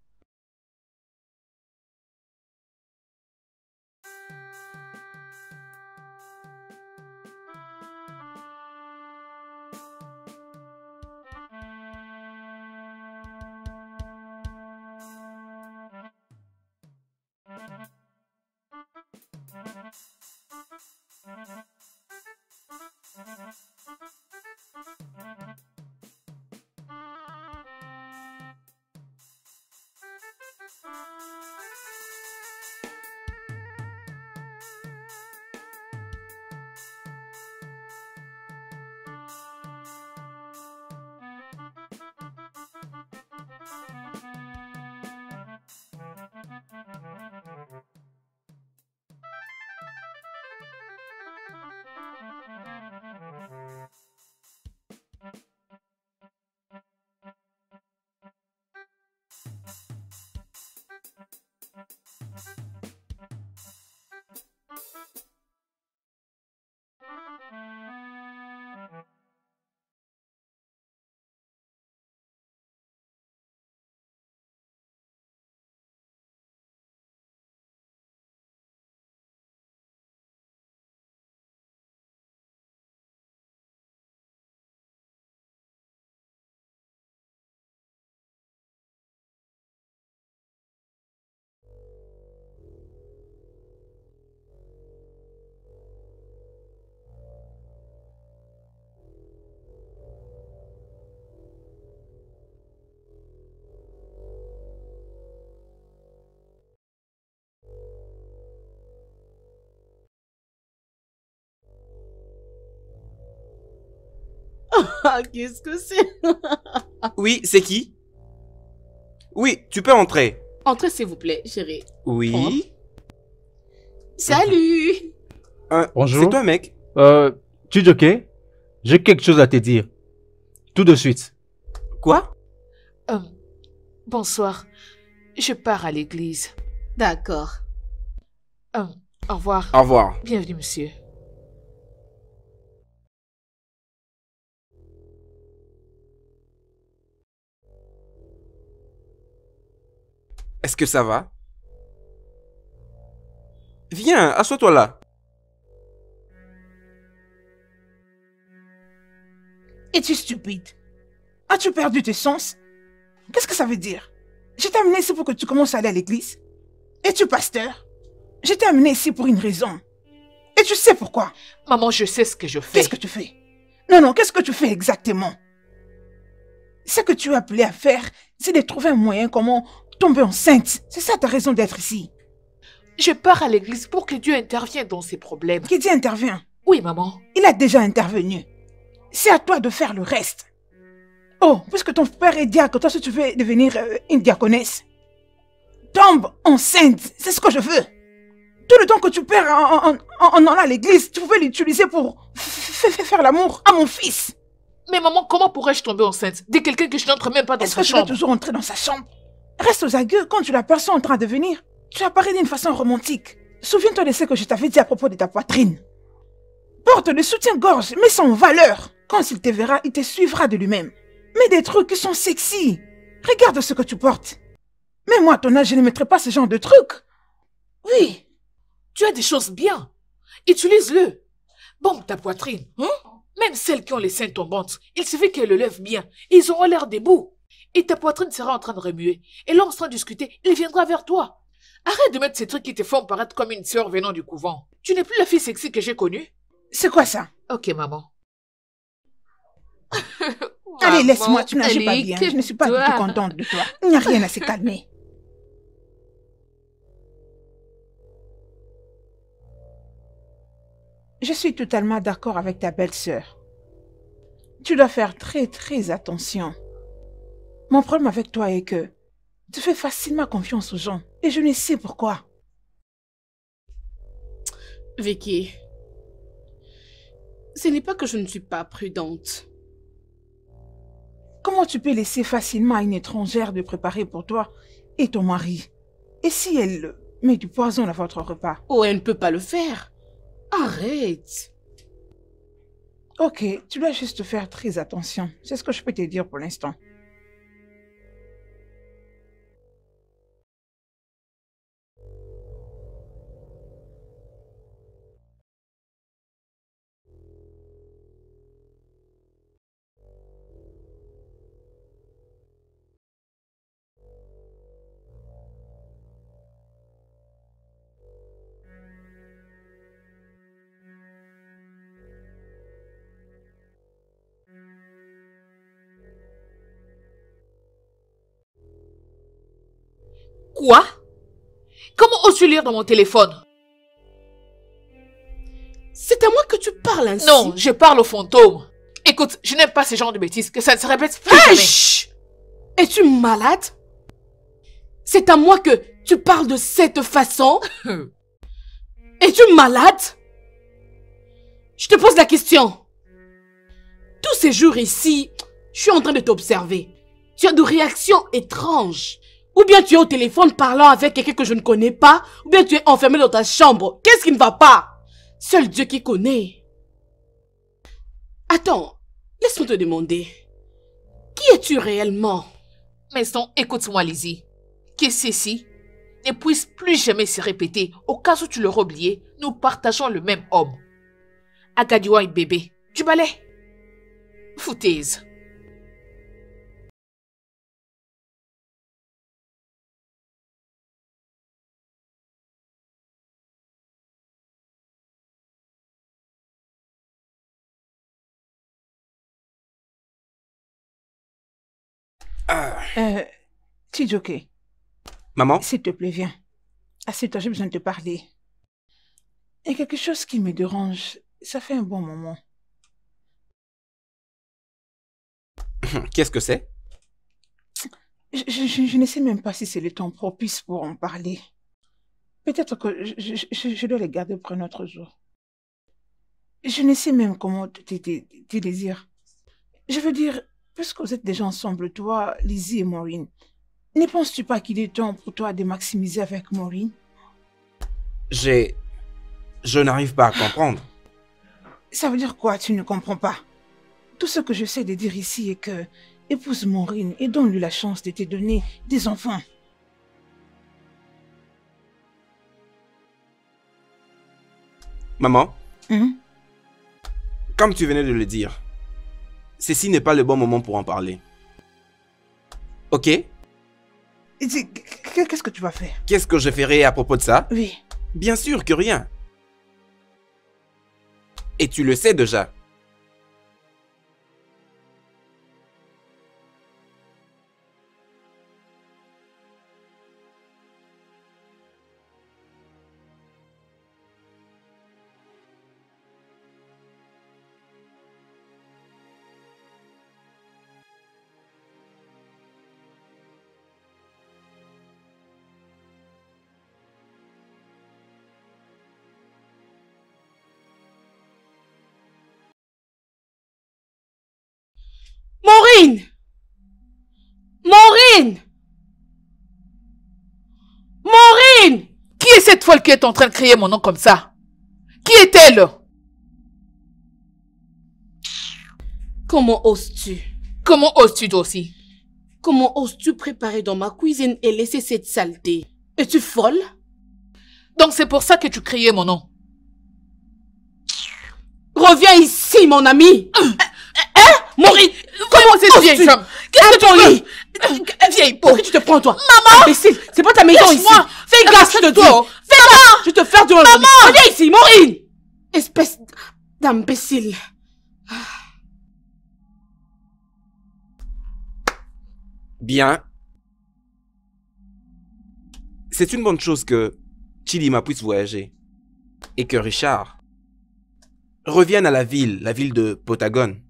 Ah, qu'est-ce que c'est? Oui, c'est qui? Oui, tu peux entrer. Entrez s'il vous plaît, chérie. Oui. Salut! Bonjour. C'est toi, mec? Chijioke, j'ai quelque chose à te dire. Tout de suite. Quoi? Bonsoir. Je pars à l'église. D'accord. Au revoir. Au revoir. Bienvenue, monsieur. Est-ce que ça va? Viens, assois-toi là. Es-tu stupide? As-tu perdu tes sens? Qu'est-ce que ça veut dire? Je t'ai amené ici pour que tu commences à aller à l'église. Es-tu pasteur? Je t'ai amené ici pour une raison. Et tu sais pourquoi? Maman, je sais ce que je fais. Qu'est-ce que tu fais? Non, qu'est-ce que tu fais exactement? Ce que tu es appelé à faire, c'est de trouver un moyen comment tomber enceinte. C'est ça ta raison d'être ici. Je pars à l'église pour que Dieu intervienne dans ces problèmes. Qui dit intervient? Oui, maman. Il a déjà intervenu. C'est à toi de faire le reste. Oh, puisque ton père est diacre, toi si tu veux devenir une diaconesse. Tombe enceinte, c'est ce que je veux. Tout le temps que tu perds en allant à l'église, tu pouvais l'utiliser pour faire l'amour à mon fils. Mais maman, comment pourrais-je tomber enceinte de quelqu'un que je n'entre même pas dans Est-ce sa que tu dois chambre? toujours entrer dans sa chambre? Reste aux agueux quand tu l'aperçois en train de venir. Tu apparais d'une façon romantique. Souviens-toi de ce que je t'avais dit à propos de ta poitrine. Porte le soutien-gorge, mets ça en valeur. Quand il te verra, il te suivra de lui-même. Mets des trucs qui sont sexy. Regarde ce que tu portes. Mais moi, à ton âge, je ne mettrai pas ce genre de trucs. Oui. Tu as des choses bien. Utilise-le. Bombe ta poitrine. Hein? Même celles qui ont les seins tombantes, il suffit qu'elles le lèvent bien. Ils auront l'air debout. Et ta poitrine sera en train de remuer. Et là, on sera discuter, il viendra vers toi. Arrête de mettre ces trucs qui te font paraître comme une sœur venant du couvent. Tu n'es plus la fille sexy que j'ai connue. C'est quoi ça? Ok, maman. Allez, Maman, laisse-moi, tu n'agis pas allez, bien. Je ne suis pas du calme-toi. tout contente de toi. Il n'y a rien à se calmer. Je suis totalement d'accord avec ta belle-sœur. Tu dois faire très attention. Mon problème avec toi est que tu fais facilement confiance aux gens et je ne sais pourquoi. Vicky, ce n'est pas que je ne suis pas prudente. Comment tu peux laisser facilement à une étrangère de préparer pour toi et ton mari? Et si elle met du poison dans votre repas? Oh, elle ne peut pas le faire. Arrête. Ok, tu dois juste faire très attention. C'est ce que je peux te dire pour l'instant. Quoi? Comment oses-tu lire dans mon téléphone? C'est à moi que tu parles ainsi. Non, je parle au fantôme. Écoute, je n'aime pas ce genre de bêtises, que ça ne se répète plus Hey, jamais. chut! Es-tu malade? C'est à moi que tu parles de cette façon? Es-tu malade? Je te pose la question. Tous ces jours ici, je suis en train de t'observer. Tu as de réactions étranges. Ou bien tu es au téléphone parlant avec quelqu'un que je ne connais pas, ou bien tu es enfermé dans ta chambre. Qu'est-ce qui ne va pas? Seul Dieu qui connaît. Attends, laisse-moi te demander. Qui es-tu réellement? Mais non, écoute-moi, Lizzie. Que ceci ne puisse plus jamais se répéter. Au cas où tu l'aurais oublié, nous partageons le même homme. Agadiwa et bébé. Du balai. Foutaise. Chijioke, Maman? s'il te plaît, viens. Assieds-toi, j'ai besoin de te parler. Il y a quelque chose qui me dérange. Ça fait un bon moment. Qu'est-ce que c'est? Je ne sais même pas si c'est le temps propice pour en parler. Peut-être que je dois les garder pour un autre jour. Je ne sais même comment te les dire. Je veux dire, puisque vous êtes déjà ensemble, toi, Lizzie et Maureen, ne penses-tu pas qu'il est temps pour toi de maximiser avec Maureen? Je n'arrive pas à comprendre. Ça veut dire quoi, tu ne comprends pas? Tout ce que je sais de dire ici est que épouse Maureen et donne-lui la chance de te donner des enfants. Maman, Hein? comme tu venais de le dire, ceci n'est pas le bon moment pour en parler. Ok? Et qu'est-ce que tu vas faire? Qu'est-ce que je ferai à propos de ça? Oui. Bien sûr que rien. Et tu le sais déjà. Maureen! Maureen! Maureen! Qui est cette folle qui est en train de crier mon nom comme ça? Qui est-elle? Comment oses-tu? Comment oses-tu toi aussi? Comment oses-tu préparer dans ma cuisine et laisser cette saleté? Es-tu folle? Donc c'est pour ça que tu criais mon nom. Reviens ici, mon ami! Hein? Maureen! Comment cette vieille femme? Qu'est-ce que tu veux? Vieille peau! Pour qui tu te prends, toi? Maman! Imbécile! C'est pas ta maison ici! Lâche-moi! Fais gaffe, je te dis! Lâche-toi! Fais gaffe! Je te faire du mal! Reviens ici, Maureen! Espèce d'imbécile! Bien. C'est une bonne chose que Chidima puisse voyager. Et que Richard revienne à la ville de Potagone.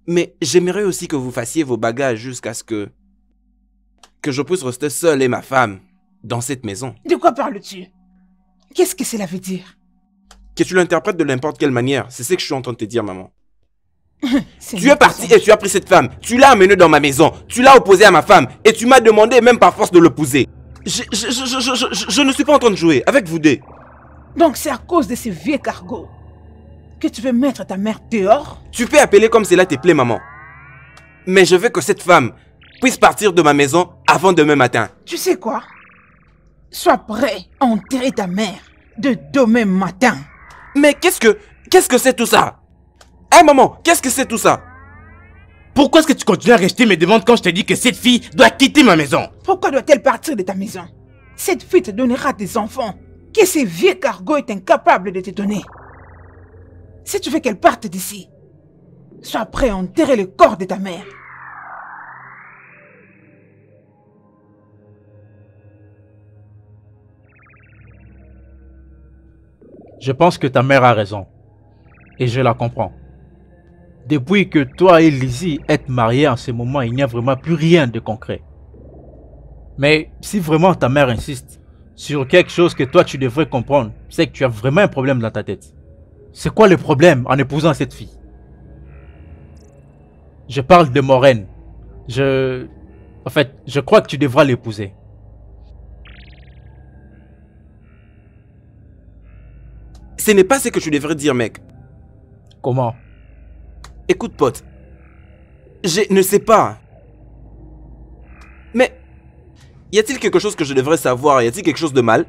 Mais j'aimerais aussi que vous fassiez vos bagages jusqu'à ce que je puisse rester seul et ma femme dans cette maison. De quoi parles-tu? Qu'est-ce que cela veut dire? Que tu l'interprètes de n'importe quelle manière, c'est ce que je suis en train de te dire, maman. C'est Tu es parti et tu as pris cette femme, tu l'as amenée dans ma maison, tu l'as opposée à ma femme et tu m'as demandé même par force de l'opposer. Je ne suis pas en train de jouer avec vous deux. Donc c'est à cause de ces vieux cargos que tu veux mettre ta mère dehors? Tu peux appeler comme cela te plaît, maman. Mais je veux que cette femme puisse partir de ma maison avant demain matin. Tu sais quoi? Sois prêt à enterrer ta mère de demain matin. Mais qu'est-ce que c'est tout ça? Hein, maman, qu'est-ce que c'est tout ça? Pourquoi est-ce que tu continues à rejeter mes demandes quand je t'ai dit que cette fille doit quitter ma maison? Pourquoi doit-elle partir de ta maison? Cette fille te donnera des enfants que ces vieux cargos est incapable de te donner. Si tu veux qu'elle parte d'ici, sois prêt à enterrer le corps de ta mère. Je pense que ta mère a raison. Et je la comprends. Depuis que toi et Lizzie êtes mariés en ce moment, il n'y a vraiment plus rien de concret. Mais si vraiment ta mère insiste sur quelque chose que toi tu devrais comprendre, c'est que tu as vraiment un problème dans ta tête. C'est quoi le problème en épousant cette fille? Je parle de Maureen. En fait, je crois que tu devras l'épouser. Ce n'est pas ce que tu devrais dire, mec. Comment? Écoute, pote. Je ne sais pas. Mais, y a-t-il quelque chose que je devrais savoir? Y a-t-il quelque chose de mal?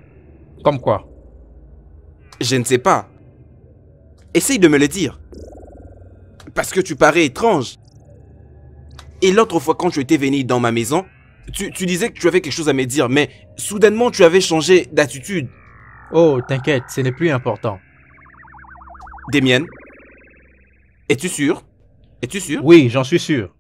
Comme quoi? Je ne sais pas. Essaye de me le dire. Parce que tu parais étrange. Et l'autre fois quand tu étais venu dans ma maison, tu disais que tu avais quelque chose à me dire, mais soudainement tu avais changé d'attitude. Oh, t'inquiète, ce n'est plus important. Damien, es-tu sûr? Es-tu sûr? Oui, j'en suis sûr.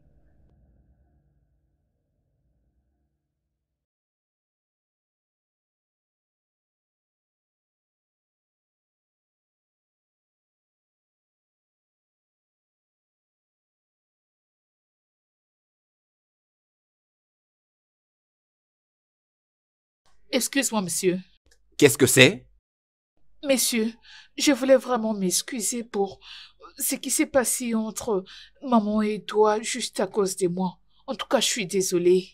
Excuse-moi, monsieur. Qu'est-ce que c'est? Messieurs, je voulais vraiment m'excuser pour ce qui s'est passé entre maman et toi juste à cause de moi. En tout cas, je suis désolée.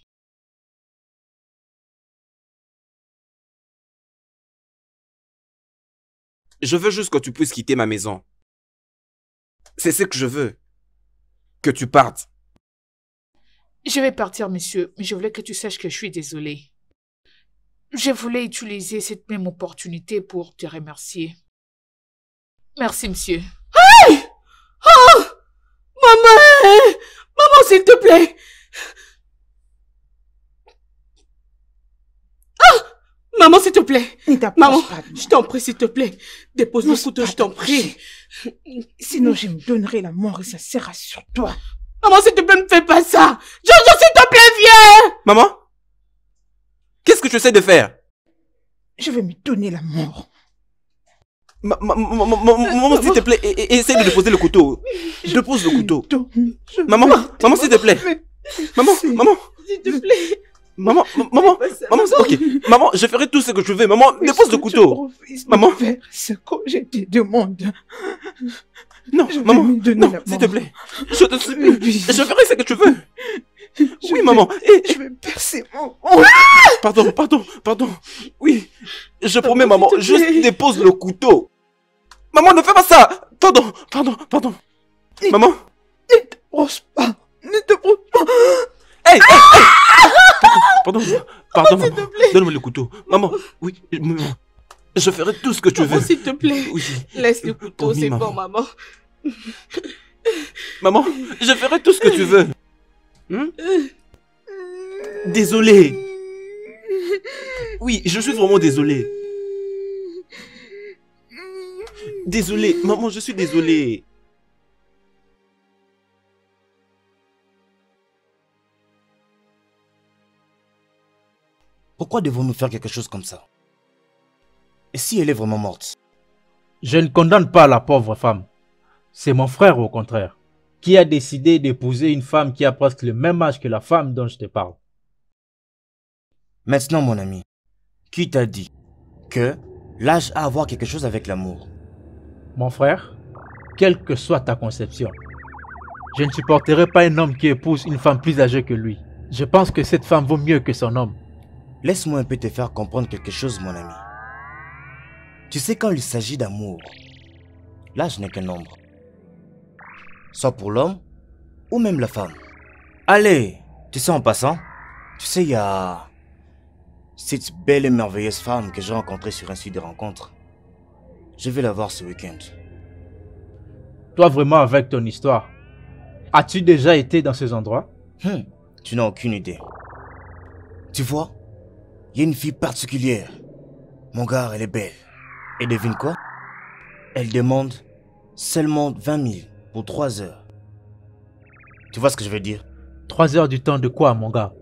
Je veux juste que tu puisses quitter ma maison. C'est ce que je veux. Que tu partes. Je vais partir, monsieur, mais je voulais que tu saches que je suis désolée. Je voulais utiliser cette même opportunité pour te remercier. Merci, monsieur. Hey! Oh! Maman! Maman, s'il te plaît! Ah! Maman, s'il te plaît! Ne t'approche Maman, pas de moi. je t'en prie, s'il te plaît. Dépose le N'ose couteau, pas je t'en prie. Sinon, je me donnerai la mort et ça sera sur toi. Maman, s'il te plaît, ne fais pas ça. Jojo, s'il te plaît, viens. Maman? Qu'est-ce que tu essaies de faire? Je vais me donner la mort. Maman, s'il te plaît, essaie de déposer le couteau. Dépose le couteau. Maman, s'il te plaît. Maman, S'il te plaît. maman, Fais pas ça, maman, maman. ok. Maman, je ferai tout ce que tu veux. Maman, dépose le couteau. Maman. Faire ce que je te demande. Non, Je vais maman, me donner non, la s'il te mort. plaît. Je te supplie. Oui. Je ferai ce que tu veux. Je Oui, vais- maman. Je vais percer mon... Pardon. Oui, je promets, Maman, maman, s'il te plaît. juste dépose le couteau. Maman, ne fais pas ça. Pardon. Maman. Ne te brosse pas. Ne te brosse pas. Hey. Pardon, maman. Donne-moi le couteau. Maman, oui, maman. Je ferai tout ce que tu Maman, veux. s'il te plaît. Oui. Laisse le couteau, Promis, c'est maman. bon, maman. Maman, je ferai tout ce que tu veux. Désolé. Oui, je suis vraiment désolé. Désolé, maman, je suis désolé. Pourquoi devons-nous faire quelque chose comme ça? Et si elle est vraiment morte? Je ne condamne pas la pauvre femme. C'est mon frère au contraire, qui a décidé d'épouser une femme qui a presque le même âge que la femme dont je te parle. Maintenant, mon ami, qui t'a dit que l'âge a à voir quelque chose avec l'amour? Mon frère, quelle que soit ta conception, je ne supporterai pas un homme qui épouse une femme plus âgée que lui. Je pense que cette femme vaut mieux que son homme. Laisse-moi un peu te faire comprendre quelque chose, mon ami. Tu sais, quand il s'agit d'amour, l'âge n'est qu'un nombre. Soit pour l'homme, ou même la femme. Allez, tu sais, en passant, tu sais, il y a cette belle et merveilleuse femme que j'ai rencontrée sur un site de rencontre. Je vais la voir ce week-end. Toi vraiment avec ton histoire, as-tu déjà été dans ces endroits? Tu n'as aucune idée. Tu vois, il y a une fille particulière. Mon gars, elle est belle. Et devine quoi? Elle demande seulement 20 000 pour 3 heures. Tu vois ce que je veux dire? 3 heures du temps de quoi, mon gars?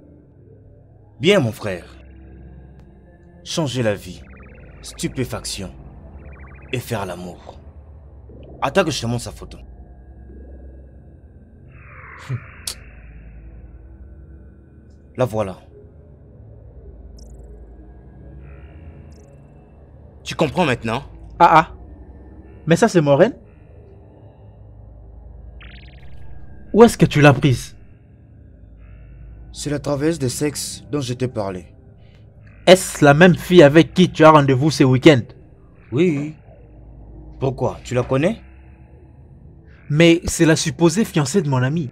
Bien, mon frère. Changer la vie, stupéfaction et faire l'amour. Attends que je te montre sa photo. La voilà. Tu comprends maintenant? Ah. Mais ça c'est Maureen? Où est-ce que tu l'as prise? C'est la traverse de sexe dont je t'ai parlé. Est-ce la même fille avec qui tu as rendez-vous ce week-end? Oui. Pourquoi? Tu la connais? Mais c'est la supposée fiancée de mon ami.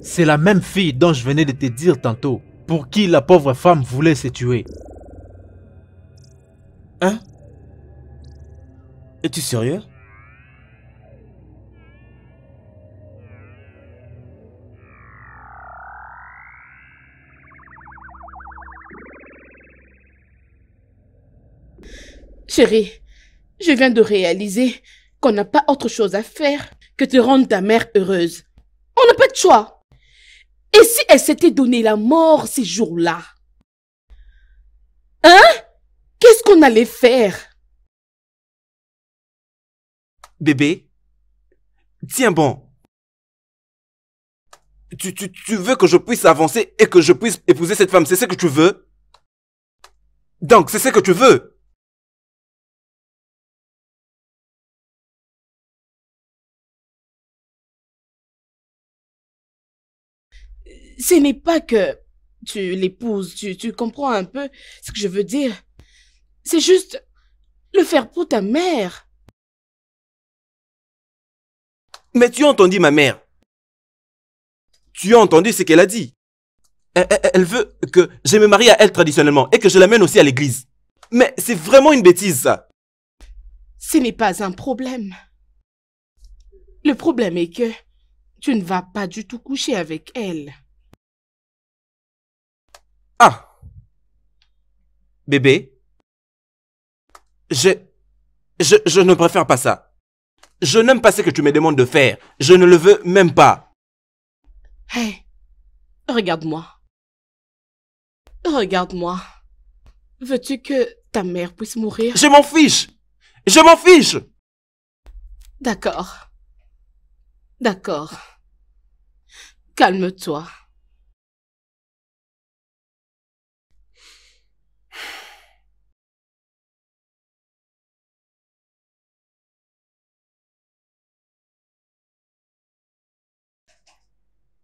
C'est la même fille dont je venais de te dire tantôt, pour qui la pauvre femme voulait se tuer. Hein? Es-tu sérieux? Chérie, je viens de réaliser qu'on n'a pas autre chose à faire que de rendre ta mère heureuse. On n'a pas de choix. Et si elle s'était donné la mort ces jours-là? Hein? Qu'est-ce qu'on allait faire? Bébé, tiens bon. Tu veux que je puisse avancer et que je puisse épouser cette femme, c'est ce que tu veux? Donc, c'est ce que tu veux. Ce n'est pas que tu l'épouses, tu comprends un peu ce que je veux dire. C'est juste le faire pour ta mère. Mais tu as entendu ma mère. Tu as entendu ce qu'elle a dit. Elle veut que je me marie à elle traditionnellement et que je l'amène aussi à l'église. Mais c'est vraiment une bêtise, ça. Ce n'est pas un problème. Le problème est que tu ne vas pas du tout coucher avec elle. Ah. Bébé. Je ne préfère pas ça. Je n'aime pas ce que tu me demandes de faire. Je ne le veux même pas. Hé, regarde-moi. Regarde-moi. Veux-tu que ta mère puisse mourir? Je m'en fiche. Je m'en fiche. D'accord. D'accord. Calme-toi.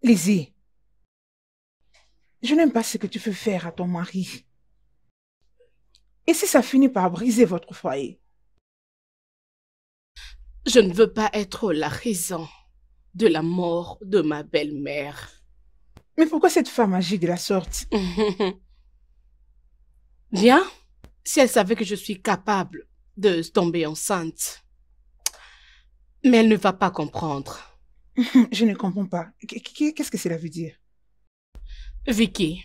Lizzie, je n'aime pas ce que tu fais faire à ton mari. Et si ça finit par briser votre foyer? Je ne veux pas être la raison de la mort de ma belle-mère. Mais pourquoi cette femme agit de la sorte? Bien, si elle savait que je suis capable de tomber enceinte. Mais elle ne va pas comprendre. Je ne comprends pas. Qu'est-ce que cela veut dire? Vicky,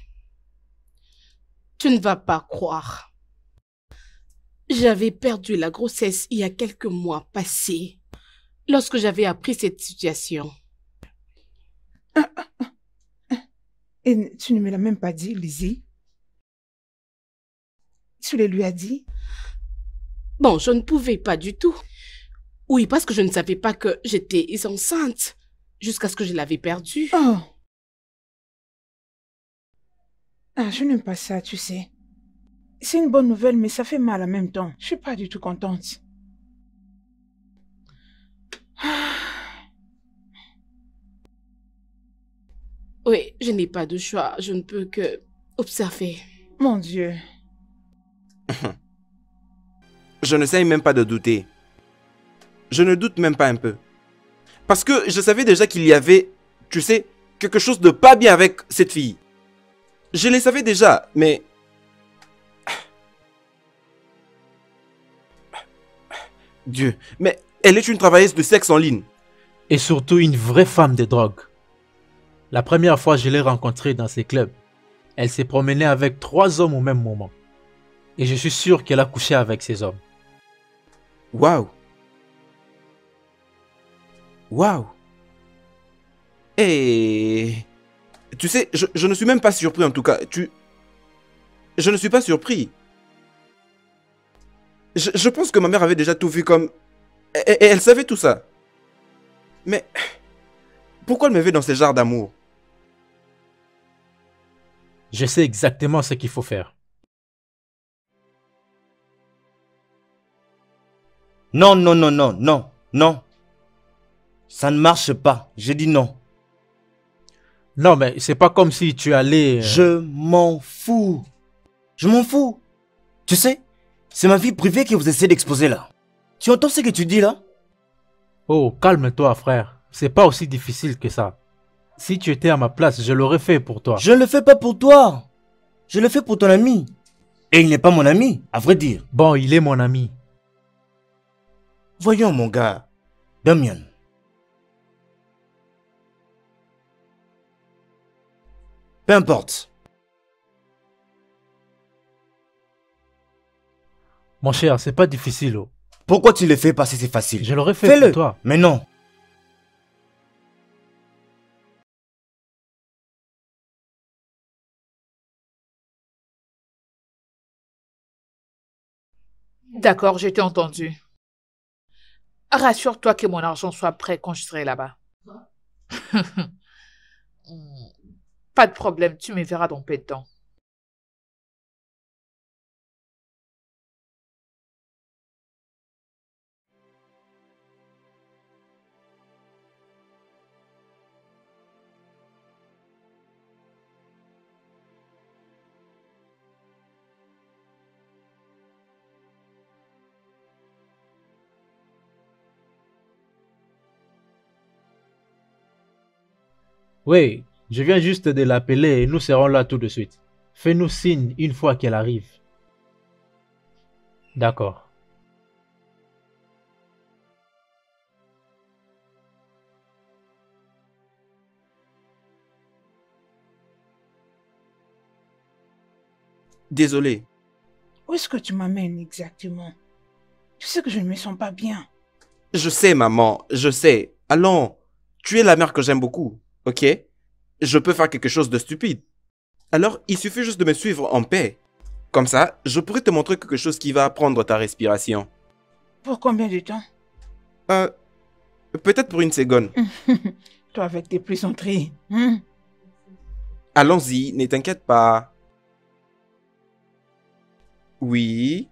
tu ne vas pas croire. J'avais perdu la grossesse il y a quelques mois passés, lorsque j'avais appris cette situation. Et tu ne me l'as même pas dit, Lizzie? Tu le lui as dit? Bon, je ne pouvais pas du tout. Oui, parce que je ne savais pas que j'étais enceinte, jusqu'à ce que je l'avais perdue. Oh! Ah, je n'aime pas ça, tu sais. C'est une bonne nouvelle, mais ça fait mal en même temps. Je suis pas du tout contente. Oui, je n'ai pas de choix. Je ne peux que observer. Mon Dieu. Je n'essaye même pas de douter. Je ne doute même pas un peu. Parce que je savais déjà qu'il y avait, tu sais, quelque chose de pas bien avec cette fille. Je le savais déjà, mais... Dieu, mais elle est une travailleuse de sexe en ligne. Et surtout une vraie femme de drogue. La première fois que je l'ai rencontrée dans ces clubs, elle s'est promenée avec 3 hommes au même moment. Et je suis sûr qu'elle a couché avec ces hommes. Waouh. Waouh. Et... Tu sais, je ne suis même pas surpris en tout cas. Je ne suis pas surpris. Je pense que ma mère avait déjà tout vu comme... Et elle savait tout ça. Mais... Pourquoi elle me veut dans ce genre d'amour? Je sais exactement ce qu'il faut faire. Non, non, non, non, non, non. Ça ne marche pas. Je dis non. Non, mais c'est pas comme si tu allais... Je m'en fous. Je m'en fous. Tu sais, c'est ma vie privée que vous essayez d'exposer là. Tu entends ce que tu dis là? Oh, calme-toi, frère. C'est pas aussi difficile que ça. Si tu étais à ma place, je l'aurais fait pour toi. Je ne le fais pas pour toi. Je le fais pour ton ami. Et il n'est pas mon ami, à vrai dire. Bon, il est mon ami. Voyons mon gars, Damien. Peu importe. Mon cher, c'est pas difficile. Oh. Pourquoi tu le fais pas si c'est facile? Je l'aurais fait Fais-le. pour toi. Mais non. D'accord, je t'ai entendu. Rassure-toi que mon argent soit prêt quand je serai là-bas. Pas de problème, tu me verras dans peu de temps. Oui, je viens juste de l'appeler et nous serons là tout de suite. Fais-nous signe une fois qu'elle arrive. D'accord. Désolé. Où est-ce que tu m'amènes exactement? Tu sais que je ne me sens pas bien. Je sais, maman, je sais. Allons, tu es la mère que j'aime beaucoup, ok? Je peux faire quelque chose de stupide. Alors, il suffit juste de me suivre en paix. Comme ça, je pourrais te montrer quelque chose qui va apprendre ta respiration. Pour combien de temps? Peut-être pour une seconde. Toi avec tes plaisanteries. Hein? Allons-y, ne t'inquiète pas. Oui.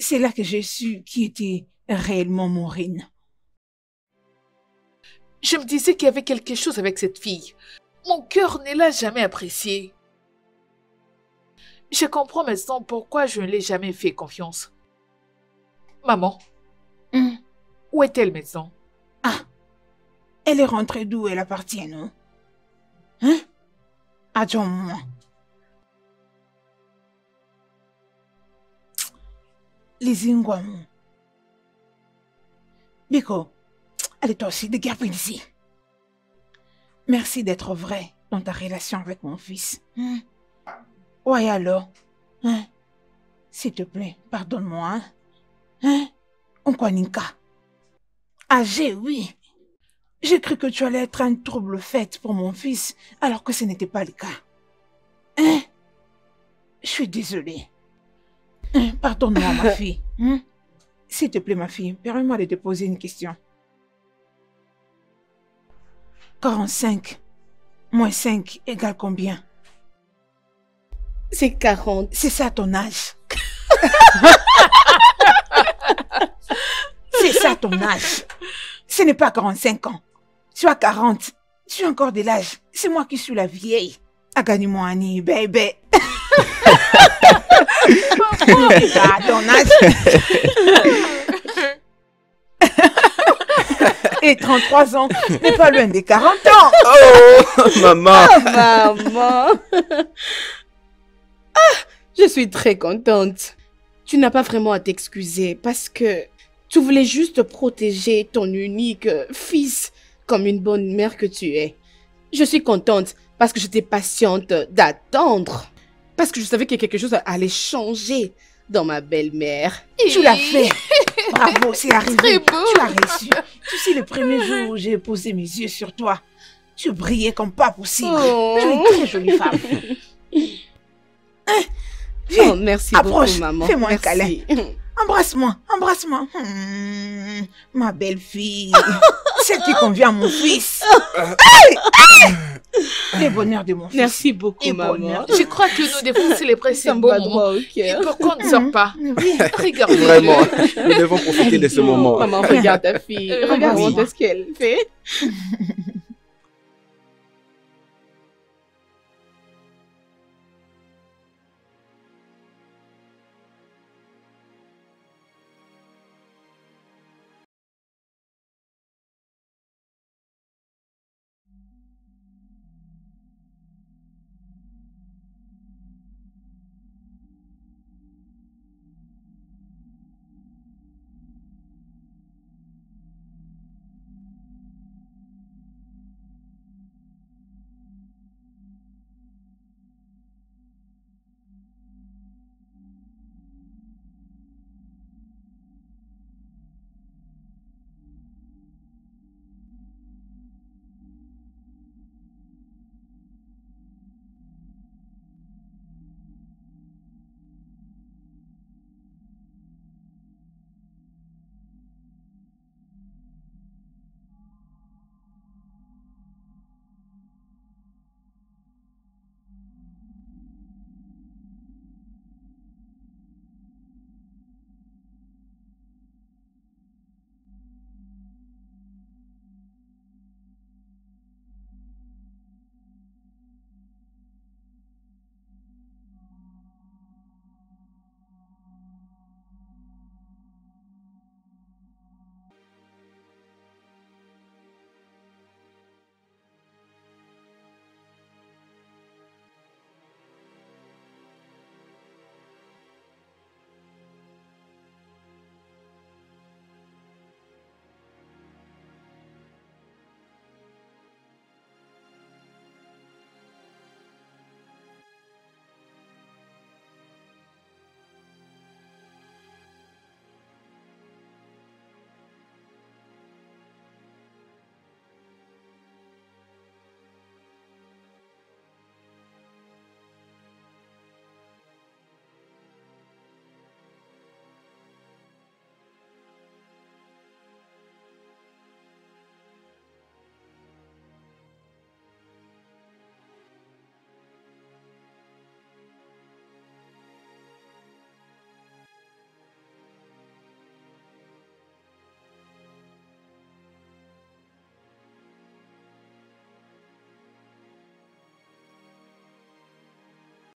C'est là que j'ai su qui était réellement Maureen. Je me disais qu'il y avait quelque chose avec cette fille. Mon cœur ne l'a jamais appréciée. Je comprends maintenant pourquoi je ne l'ai jamais fait confiance. Maman, où est-elle maintenant? Ah, elle est rentrée d'où elle appartient, non? Hein? Attends-moi. Les Ingouamou. Biko, allez toi aussi, dégage ici. Merci d'être vrai dans ta relation avec mon fils. Ouais alors, s'il te plaît, pardonne-moi. Nkwaninka. Âgé, oui. J'ai cru que tu allais être un trouble fait pour mon fils, alors que ce n'était pas le cas. Je suis désolée. Pardonne-moi, ma fille. S'il te plaît, ma fille, permets-moi de te poser une question. 45 moins 5 égale combien? C'est 40. C'est ça ton âge. C'est ça ton âge. Ce n'est pas 45 ans. Tu as 40. Tu as encore de l'âge. C'est moi qui suis la vieille. Agani-moi, Annie, bébé. Ton âge. Et 33 ans n'est pas loin des 40 ans. Oh, maman. Oh, maman. Je suis très contente. Tu n'as pas vraiment à t'excuser parce que tu voulais juste protéger ton unique fils comme une bonne mère que tu es. Je suis contente parce que j'étais patiente d'attendre. Parce que je savais que quelque chose allait changer dans ma belle-mère. Tu l'as fait. Bravo, c'est arrivé. Très beau. Tu as réussi. Tu sais, le premier jour où j'ai posé mes yeux sur toi, tu brillais comme pas possible. Oh. Tu es une très jolie femme. Hein? Viens, Oh, merci approche, beaucoup, maman. fais-moi un Merci. câlin. Embrasse-moi, embrasse-moi. Ma belle fille. Celle qui convient à mon fils. Le bonheur de mon fils. Merci beaucoup, Et maman. bonheur. Je crois que nous devons célébrer ces Ça me beaux va moments. droit au Et cœur. pourquoi on ne sort pas? Oui. Regardez. Vraiment, nous devons profiter de ce moment. Maman, regarde ta fille. Regarde Oui. ce qu'elle fait.